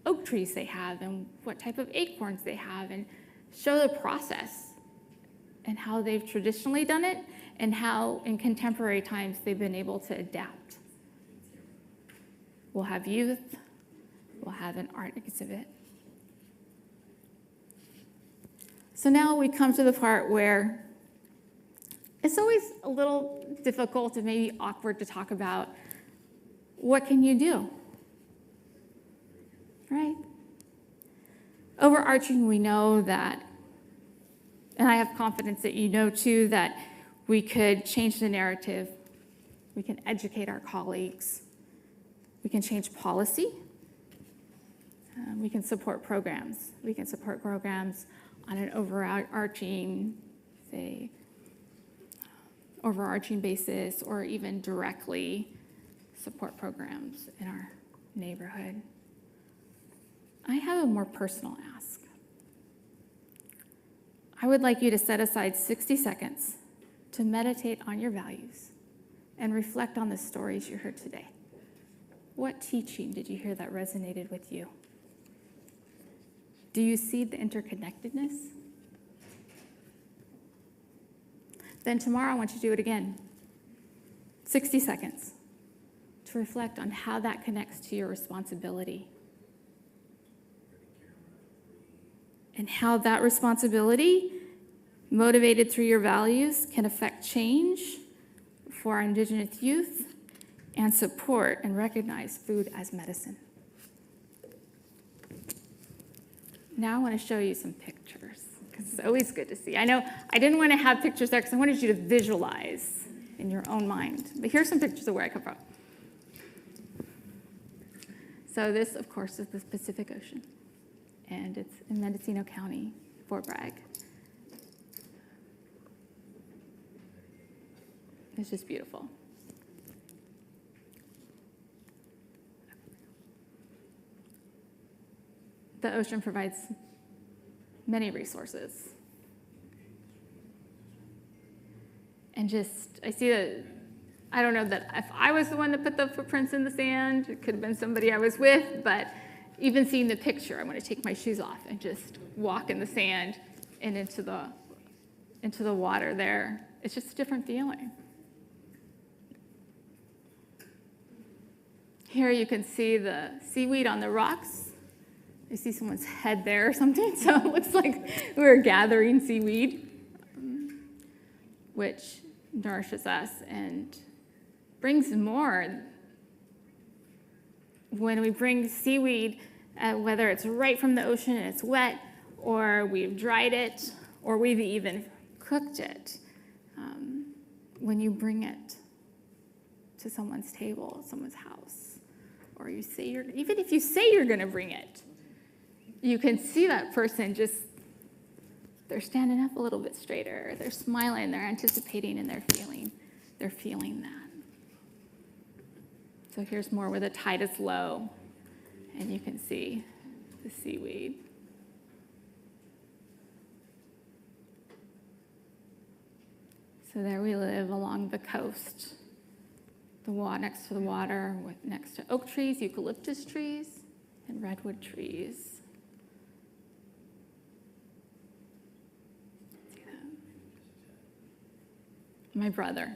Speaker 4: oak trees they have, and what type of acorns they have, and show the process, and how they've traditionally done it, and how in contemporary times they've been able to adapt. We'll have youth, we'll have an art exhibit. So now we come to the part where it's always a little difficult and maybe awkward to talk about what can you do, right? Overarching, we know that, and I have confidence that you know too, that we could change the narrative, we can educate our colleagues, we can change policy, we can support programs. We can support programs on an overarching basis, or even directly support programs in our neighborhood. I have a more personal ask. I would like you to set aside 60 seconds to meditate on your values and reflect on the stories you heard today. What teaching did you hear that resonated with you? Do you see the interconnectedness? Then tomorrow I want you to do it again. 60 seconds to reflect on how that connects to your responsibility. And how that responsibility, motivated through your values, can affect change for our Indigenous youth and support and recognize food as medicine. Now I want to show you some pictures, because it's always good to see. I know I didn't want to have pictures there because I wanted you to visualize in your own mind. But here's some pictures of where I come from. So this, of course, is the Pacific Ocean. And it's in Mendocino County, Fort Bragg. It's just beautiful. The ocean provides many resources. And just, I see that, I don't know that if I was the one that put the footprints in the sand, it could have been somebody I was with, but even seeing the picture, I want to take my shoes off and just walk in the sand and into the water there. It's just a different feeling. Here you can see the seaweed on the rocks. You see someone's head there or something, so it looks like we're gathering seaweed, which nourishes us and brings more. When we bring seaweed, whether it's right from the ocean and it's wet, or we've dried it, or we've even cooked it, when you bring it to someone's table, someone's house, or you say even if you say you're going to bring it, you can see that person just, they're standing up a little bit straighter, they're smiling, they're anticipating, and they're feeling that. So here's more where the tide is low, and you can see the seaweed. So there we live along the coast, next to the water, next to oak trees, eucalyptus trees, and redwood trees. See that? My brother.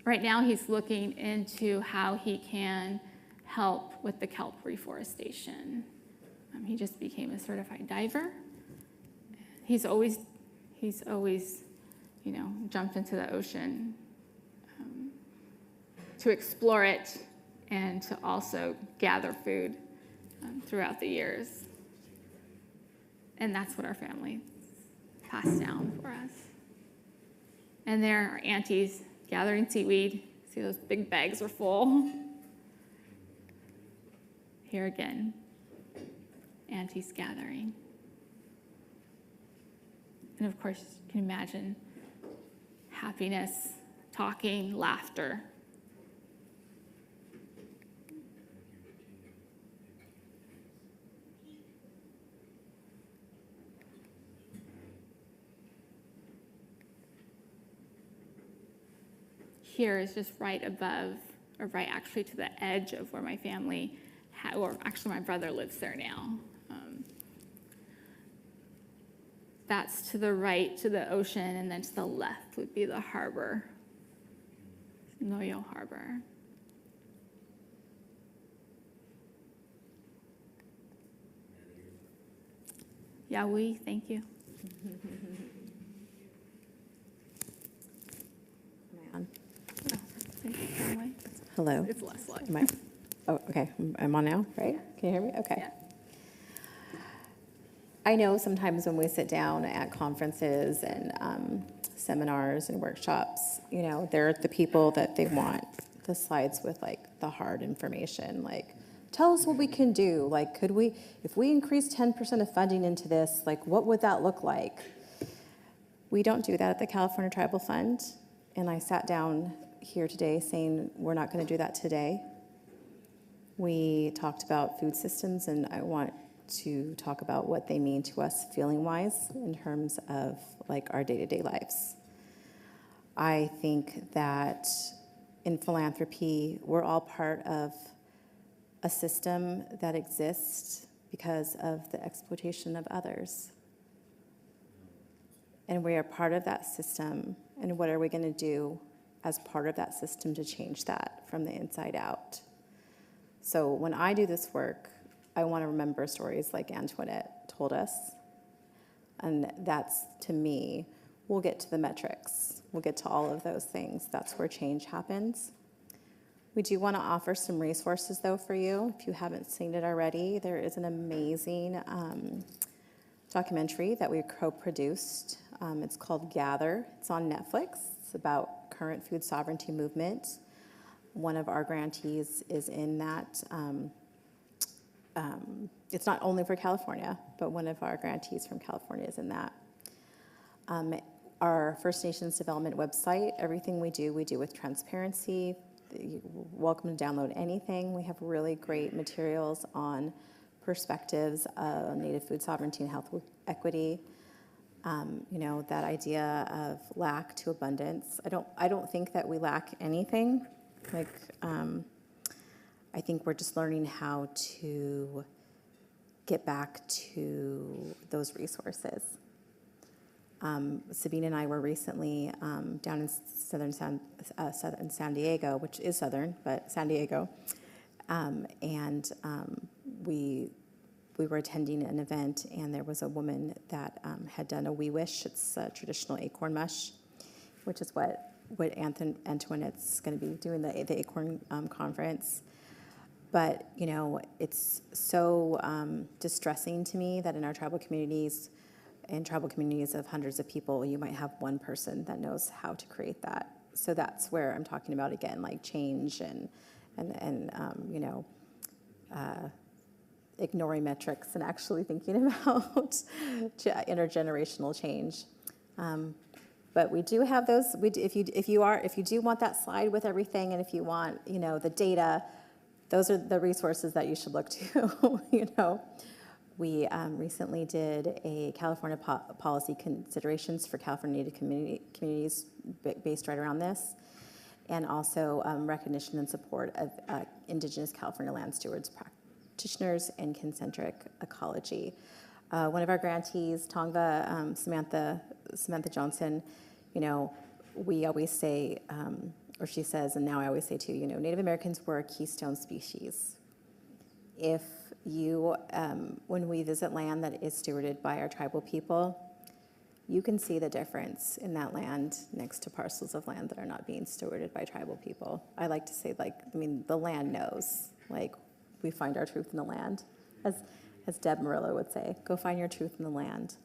Speaker 4: Right now he's looking into how he can help with the kelp reforestation. He just became a certified diver. He's always, jumped into the ocean to explore it and to also gather food throughout the years. And that's what our family passed down for us. And there are aunties gathering seaweed. See, those big bags are full. Here again, aunties gathering. And of course, you can imagine happiness, talking, laughter. Here is just right above, or right actually to the edge of where my family, or actually my brother lives there now. That's to the right, to the ocean, and then to the left would be the harbor, Noyo Harbor. Yahweh, thank you.
Speaker 2: Hello.
Speaker 4: It's less light.
Speaker 2: Oh, okay. I'm on now, right? Can you hear me? Okay.
Speaker 4: Yeah.
Speaker 2: I know sometimes when we sit down at conferences and seminars and workshops, they're the people that they want the slides with like the hard information, like tell us what we can do. Like, if we increase 10% of funding into this, like what would that look like? We don't do that at the California Tribal Fund. And I sat down here today saying we're not going to do that today. We talked about food systems, and I want to talk about what they mean to us feeling-wise in terms of like our day-to-day lives. I think that in philanthropy, we're all part of a system that exists because of the exploitation of others. And we are part of that system, and what are we going to do as part of that system to change that from the inside out? So when I do this work, I want to remember stories like Antoinette told us, and that's, to me, we'll get to the metrics. We'll get to all of those things. That's where change happens. We do want to offer some resources, though, for you. If you haven't seen it already, there is an amazing documentary that we co-produced. It's called Gather. It's on Netflix. It's about current food sovereignty movement. One of our grantees is in that. It's not only for California, but one of our grantees from California is in that. Our First Nations Development website, everything we do with transparency. You're welcome to download anything. We have really great materials on perspectives of Native food sovereignty and health equity. That idea of lack to abundance. I don't think that we lack anything. I think we're just learning how to get back to those resources. Sabine and I were recently down in southern San Diego, which is southern, but San Diego, and we were attending an event, and there was a woman that had done a We Wish. It's a traditional acorn mush, which is what Antoinette's going to be doing, the Acorn Conference. But, it's so distressing to me that in our tribal communities of hundreds of people, you might have one person that knows how to create that. So that's where I'm talking about, again, like change and ignoring metrics and actually thinking about intergenerational change. But we do have those. If you do want that slide with everything, and if you want, the data, those are the resources that you should look to. We recently did a California policy considerations for California Native communities based right around this, and also recognition and support of Indigenous California land stewards, practitioners, and concentric ecology. One of our grantees, Tongva, Samantha Johnson, we always say, or she says, and now I always say too, Native Americans were a keystone species. If you, when we visit land that is stewarded by our tribal people, you can see the difference in that land next to parcels of land that are not being stewarded by tribal people. I like to say, the land knows. We find our truth in the land. As Deb Murillo would say, go find your truth in the land.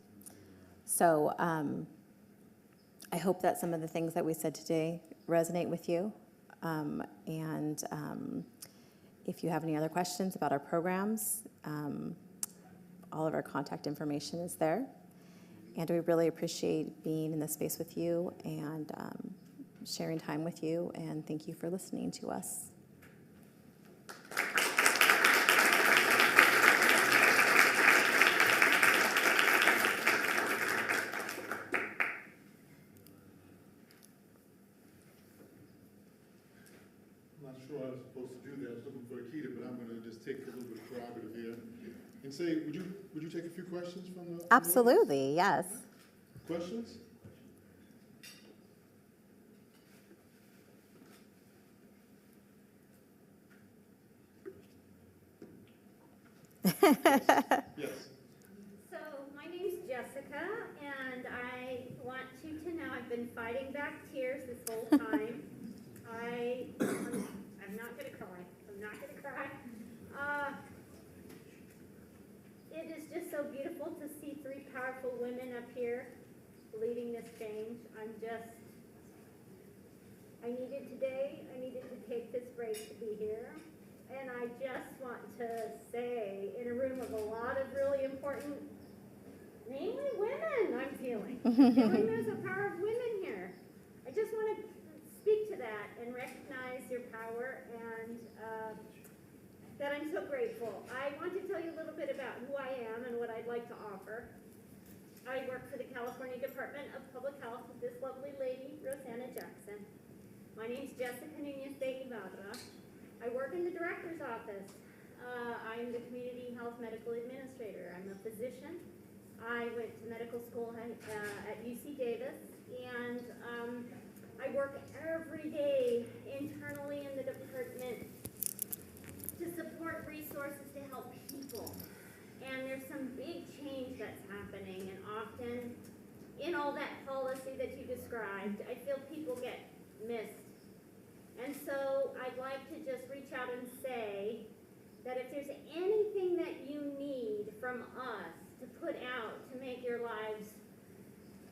Speaker 2: So I hope that some of the things that we said today resonate with you. If you have any other questions about our programs, all of our contact information is there. And we really appreciate being in this space with you and sharing time with you. And thank you for listening to us.
Speaker 1: Take a little bit of prerogative here and say, would you take a few questions from the
Speaker 2: Absolutely, yes.
Speaker 1: Questions? Yes.
Speaker 5: So my name's Jessica, and I want you to know I've been fighting back tears this whole time. I'm not going to cry. I'm not going to cry. It is just so beautiful to see three powerful women up here leading this change. I needed to take this break to be here. And I just want to say, in a room of a lot of really important, mainly women, I'm feeling there's a power of women here. I just want to speak to that and recognize your power and that I'm so grateful. I want to tell you a little bit about who I am and what I'd like to offer. I work for the California Department of Public Health with this lovely lady, Rosanna Jackson. My name's Jessica Nunez de Ibarra. I work in the director's office. I'm the community health medical administrator. I'm a physician. I went to medical school at UC Davis, and I work every day internally in the department to support resources to help people. And there's some big change that's happening, and often in all that policy that you described, I feel people get missed. And so I'd like to just reach out and say that if there's anything that you need from us to put out to make your lives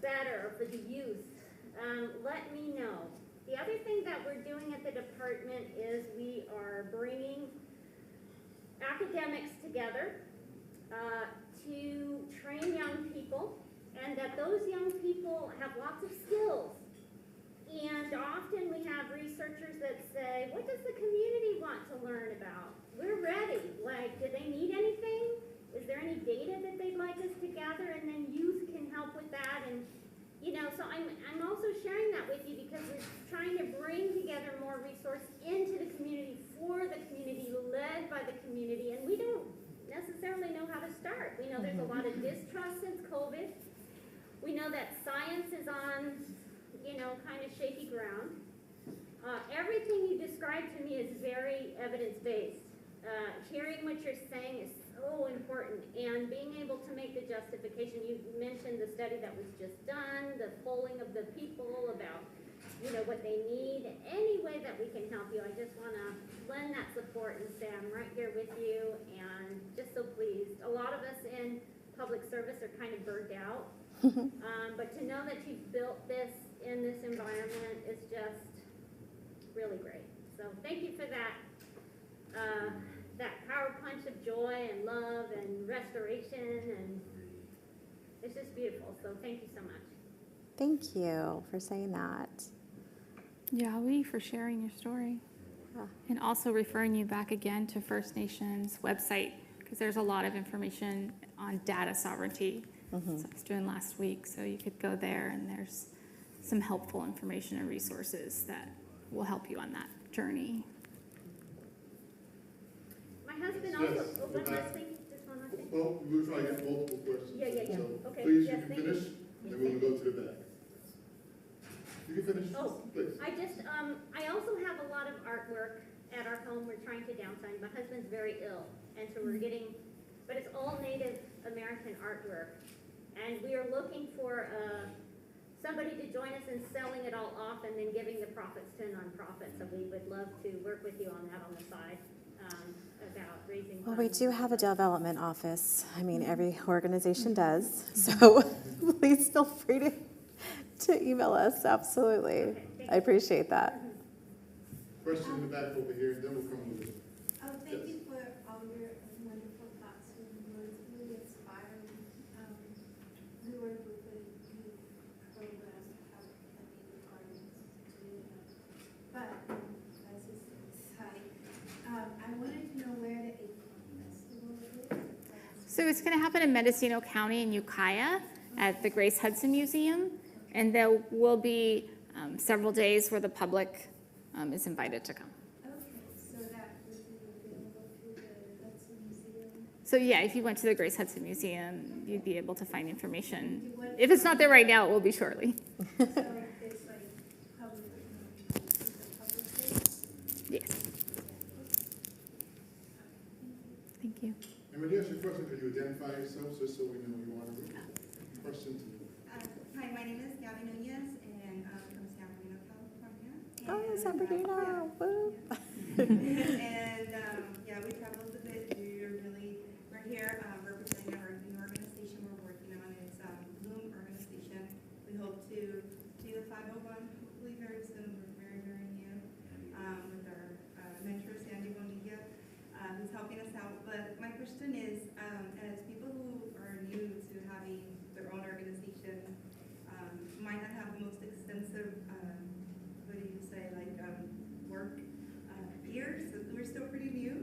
Speaker 5: better for the youth, let me know. The other thing that we're doing at the department is we are bringing academics together to train young people, and that those young people have lots of skills. And often we have researchers that say, what does the community want to learn about? We're ready. Like, do they need anything? Is there any data that they'd like us to gather? And then youth can help with that. And, you know, so I'm also sharing that with you because we're trying to bring together more resources into the community, for the community, led by the community. And we don't necessarily know how to start. We know there's a lot of distrust since COVID. We know that science is on, you know, kind of shaky ground. Everything you described to me is very evidence-based. Hearing what you're saying is so important, and being able to make the justification. You mentioned the study that was just done, the polling of the people about, you know, what they need. Any way that we can help you, I just want to lend that support and say I'm right here with you, and just so pleased. A lot of us in public service are kind of burnt out, but to know that you've built this in this environment is just really great. So thank you for that. That power punch of joy and love and restoration, and it's just beautiful. So thank you so much.
Speaker 2: Thank you for saying that.
Speaker 4: Yahweh, for sharing your story.
Speaker 2: Yeah.
Speaker 4: And also referring you back again to First Nations website, because there's a lot of information on data sovereignty. So I was doing last week, so you could go there, and there's some helpful information and resources that will help you on that journey.
Speaker 5: My husband
Speaker 6: Yes,
Speaker 5: also, oh, one
Speaker 6: okay.
Speaker 5: last thing, just one last thing.
Speaker 6: Well, we're trying to get multiple questions.
Speaker 5: Yeah.
Speaker 6: So
Speaker 5: Okay,
Speaker 6: please,
Speaker 5: yes,
Speaker 6: you can
Speaker 5: thank you.
Speaker 6: finish, and we'll go to the back. You can finish,
Speaker 5: Oh,
Speaker 6: please.
Speaker 5: I just, I also have a lot of artwork at our home. We're trying to downsize. My husband's very ill, and so we're getting, but it's all Native American artwork. And we are looking for somebody to join us in selling it all off and then giving the profits to a nonprofit. So we would love to work with you on that on the side, about raising
Speaker 2: Well, we
Speaker 5: funds.
Speaker 2: do have a development office. I mean, every organization does. So please feel free to email us. Absolutely.
Speaker 5: Okay, thank
Speaker 2: I appreciate that.
Speaker 6: Question in the back over here, and then we'll come over there.
Speaker 7: Oh, thank
Speaker 6: Yes.
Speaker 7: you for all your wonderful thoughts and words, really inspiring. We work with the youth programs, how Native Gardens, but that's just an aside. I wanted to know where the Acorn Festival is.
Speaker 4: So it's going to happen in Mendocino County in Ukiah at the Grace Hudson Museum. And there will be several days where the public is invited to come.
Speaker 7: Okay, so that would be available through the Hudson Museum.
Speaker 4: So yeah, if you went to the Grace Hudson Museum, you'd be able to find information. If it's not there right now, it will be shortly.
Speaker 7: So it's like public, it's a public place?
Speaker 4: Yes. Thank you.
Speaker 6: And when you ask your question, could you identify yourself, just so we know who you are? Question to you.
Speaker 8: Hi, my name is Gabby Nunez, and I'm from San Bernardino, California.
Speaker 2: Oh, San Bernardino. Woo.
Speaker 8: Yeah, we traveled a bit. We're here representing our new organization we're working on. It's Bloom Organization. We hope to do the 501 hopefully very soon. We're very, very new with our mentor, Sandy Bonilla, who's helping us out. But my question is, as people who are new to having their own organization, might not have the most extensive, what do you say, like work years, so we're still pretty new.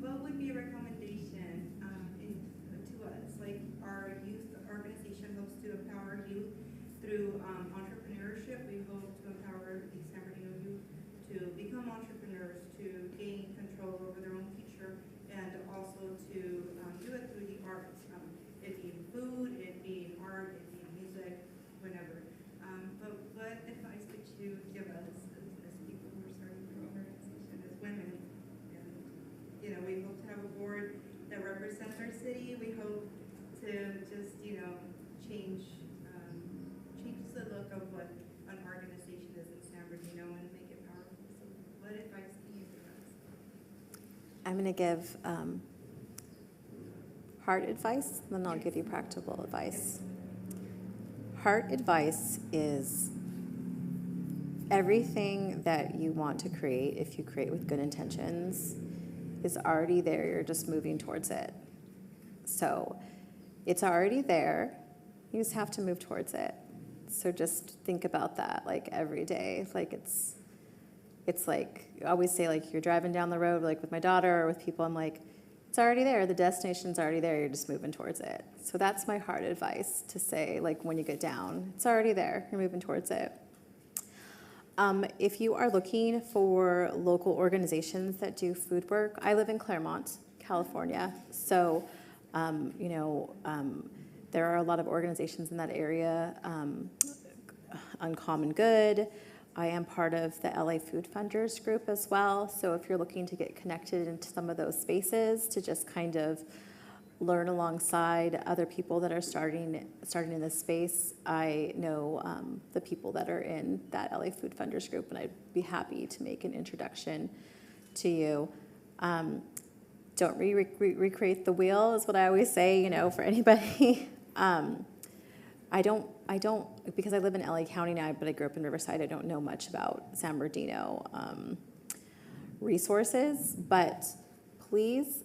Speaker 8: What would be a recommendation to us? Like our youth organization hopes to empower youth through entrepreneurship. We hope to empower the San Bernardino youth to become entrepreneurs, to gain control over their own future, and also to do it through the arts. It be in food, it be in art, it be in music, whatever. But what advice would you give us as people who are starting their own organization, as women? And, you know, we hope to have a board that represents our city. We hope to just, you know, change the look of what an organization is in San Bernardino and make it powerful. So what advice can you give us?
Speaker 2: I'm going to give hard advice, then I'll give you practical advice. Hard advice is everything that you want to create, if you create with good intentions, is already there. You're just moving towards it. So it's already there. You just have to move towards it. So just think about that like every day. Like it's like, I always say, like, you're driving down the road, like with my daughter or with people, I'm like, it's already there. The destination's already there. You're just moving towards it. So that's my hard advice to say, like, when you get down, it's already there. You're moving towards it. If you are looking for local organizations that do food work, I live in Claremont, California. So, there are a lot of organizations in that area. Uncommon Good. I am part of the LA Food Funders group as well. So if you're looking to get connected into some of those spaces to just kind of learn alongside other people that are starting in this space, I know the people that are in that LA Food Funders group, and I'd be happy to make an introduction to you. Don't recreate the wheel is what I always say, for anybody. I don't, because I live in LA County now, but I grew up in Riverside, I don't know much about San Bernardino resources, but please,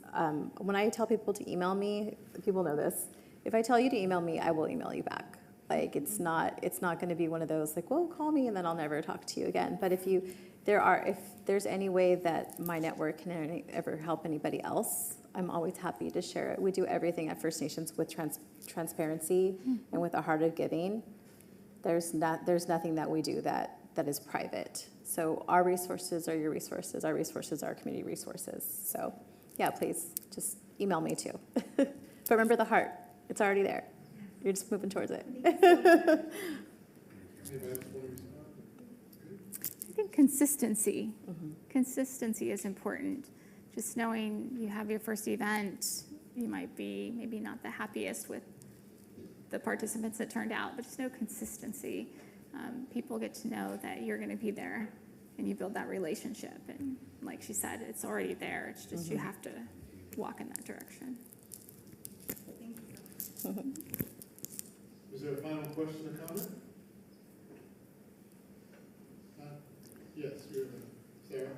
Speaker 2: when I tell people to email me, people know this, if I tell you to email me, I will email you back. Like, it's not going to be one of those, like, well, call me and then I'll never talk to you again. But if there's any way that my network can ever help anybody else, I'm always happy to share it. We do everything at First Nations with transparency and with a heart of giving. There's nothing that we do that is private. So our resources are your resources. Our resources are community resources. So yeah, please just email me too. But remember the heart. It's already there. You're just moving towards it.
Speaker 4: I think consistency. Consistency is important. Just knowing you have your first event, you might be maybe not the happiest with the participants that turned out, but just know consistency. People get to know that you're going to be there, and you build that relationship. And like she said, it's already there. It's just you have to walk in that direction.
Speaker 8: Thank you.
Speaker 6: Is there a final question or comment? Yes, you're Sarah.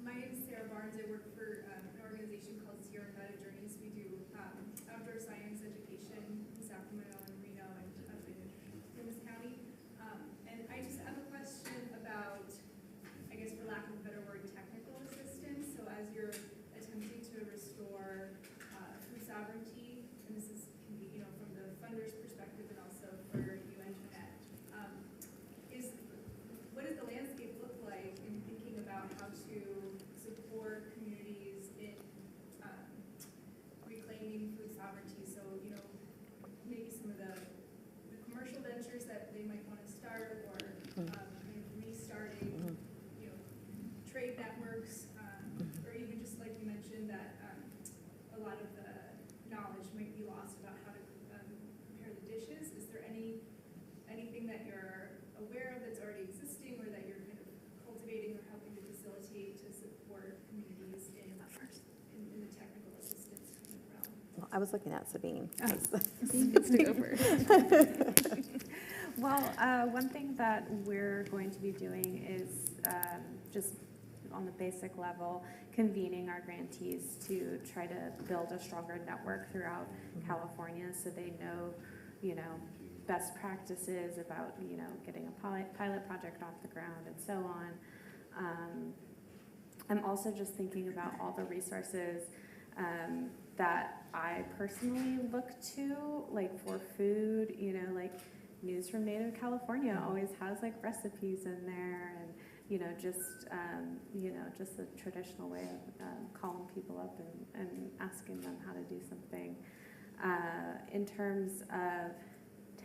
Speaker 9: My name is Sarah Barnes. I work for an organization called Sierra Nevada Journeys. We do outdoor science education in Sacramento and Reno and up in Loomis County. And I just have a question about, I guess for lack of a better word, technical assistance. So as you're attempting to restore food sovereignty, and this is from the funders' perspective and also for UNJNet, what does the landscape look like in thinking about how to support communities in reclaiming food sovereignty? So, maybe some of the commercial ventures that they might want to start, or kind of restarting, trade networks, or even just like you mentioned that a lot of the knowledge might be lost about how to prepare the dishes. Is there anything that you're aware of that's already existing, or that you're kind of cultivating or helping to facilitate to support communities in the technical assistance kind of realm?
Speaker 2: Well, I was looking at Sabine.
Speaker 4: Sabine gets to go first.
Speaker 3: Well, one thing that we're going to be doing is just on the basic level, convening our grantees to try to build a stronger network throughout California, so they know, best practices about, getting a pilot project off the ground and so on. I'm also just thinking about all the resources that I personally look to, like for food, you know, like News from Native California always has like recipes in there, and you know, just the traditional way of calling people up and asking them how to do something. In terms of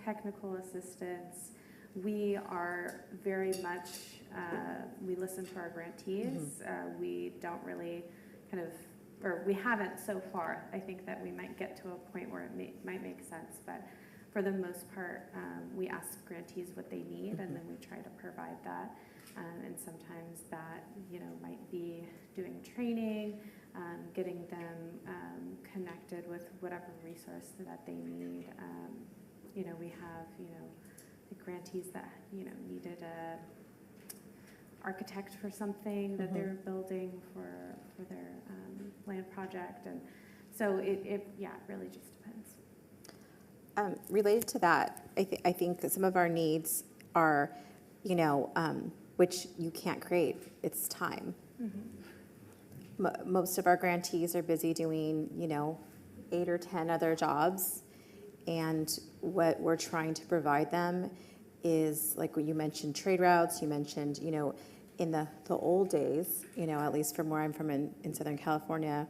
Speaker 3: technical assistance, we are very much, we listen to our grantees. We don't really kind of, or we haven't so far. I think that we might get to a point where it might make sense, but for the most part, we ask grantees what they need, and then we try to provide that. And sometimes that, you know, might be doing training, getting them connected with whatever resource that they need. You know, we have, you know, the grantees that, you know, needed a architect for something that they were building for their land project, and so it really just depends.
Speaker 2: Related to that, I think that some of our needs are, you know, which you can't create. It's time. Most of our grantees are busy doing, you know, 8 or 10 other jobs, and what we're trying to provide them is, like what you mentioned, trade routes. You mentioned, you know, in the old days, you know, at least from where I'm from in Southern California,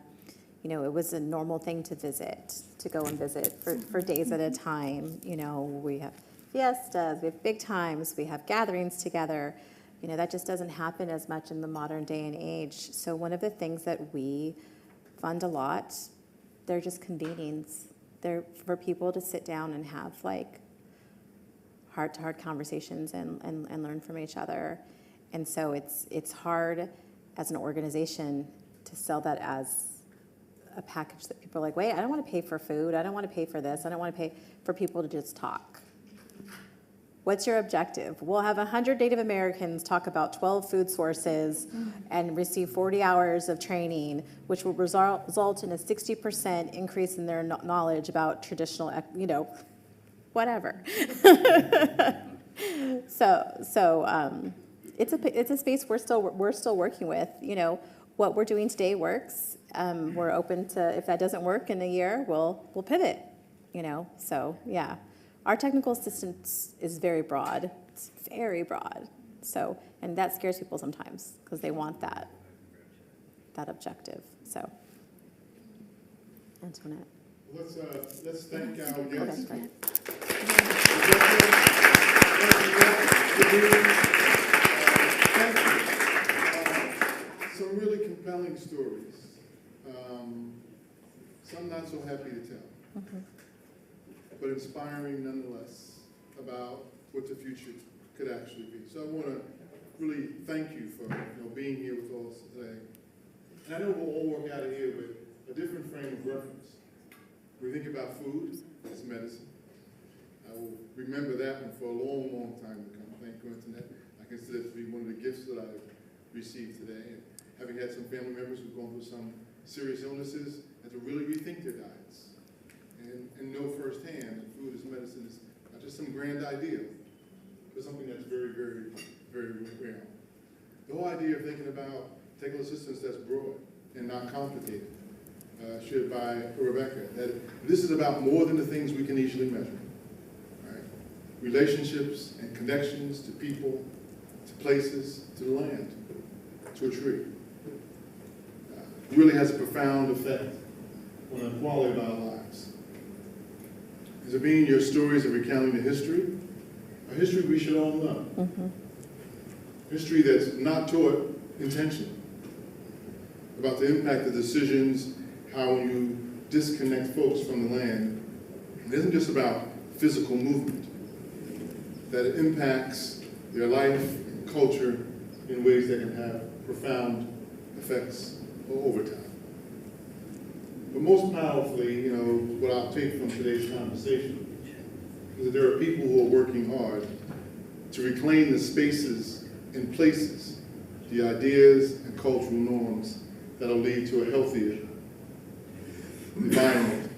Speaker 2: you know, it was a normal thing to visit, to go and visit for days at a time. You know, we have fiestas, we have big times, we have gatherings together. You know, that just doesn't happen as much in the modern day and age. So one of the things that we fund a lot, they're just convenings. They're for people to sit down and have like heart-to-heart conversations and learn from each other. And so it's hard as an organization to sell that as a package that people are like, wait, I don't want to pay for food. I don't want to pay for this. I don't want to pay for people to just talk. What's your objective? We'll have 100 Native Americans talk about 12 food sources and receive 40 hours of training, which will result in a 60% increase in their knowledge about traditional, you know, whatever. So it's a space we're still working with. You know, what we're doing today works. We're open to, if that doesn't work in a year, we'll pivot. You know, so yeah. Our technical assistance is very broad. It's very broad. So, and that scares people sometimes because they want that objective. So, Antoinette.
Speaker 6: Let's thank our guests.
Speaker 2: Okay,
Speaker 6: Some really compelling stories. Some not so happy to tell. But inspiring nonetheless about what the future could actually be. So I want to really thank you for being here with us today. And I know we'll all walk out of here with a different frame of reference. We think about food as medicine. I will remember that one for a long, long time to come. Thank you, Antoinette. I consider it to be one of the gifts that I've received today. And having had some family members who've gone through some serious illnesses, and to really rethink their diets. And know firsthand that food as medicine is not just some grand idea, but something that's very, very, very real. The whole idea of thinking about technical assistance that's broad and not complicated, shared by Rebecca, that this is about more than the things we can easily measure. Right? Relationships and connections to people, to places, to the land, to a tree. Really has a profound effect on the quality of our lives. As it being your stories of recounting the history, a history we should all know. History that's not taught intentionally. About the impact of decisions, how you disconnect folks from the land. It isn't just about physical movement, that it impacts their life and culture in ways that can have profound effects over time. But most powerfully, what I'll take from today's conversation is that there are people who are working hard to reclaim the spaces and places, the ideas and cultural norms that'll lead to a healthier environment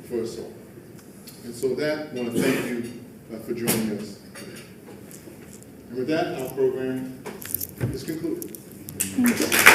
Speaker 6: for us all. And so that, I want to thank you for joining us today. And with that, our program is concluded.
Speaker 4: Thank you.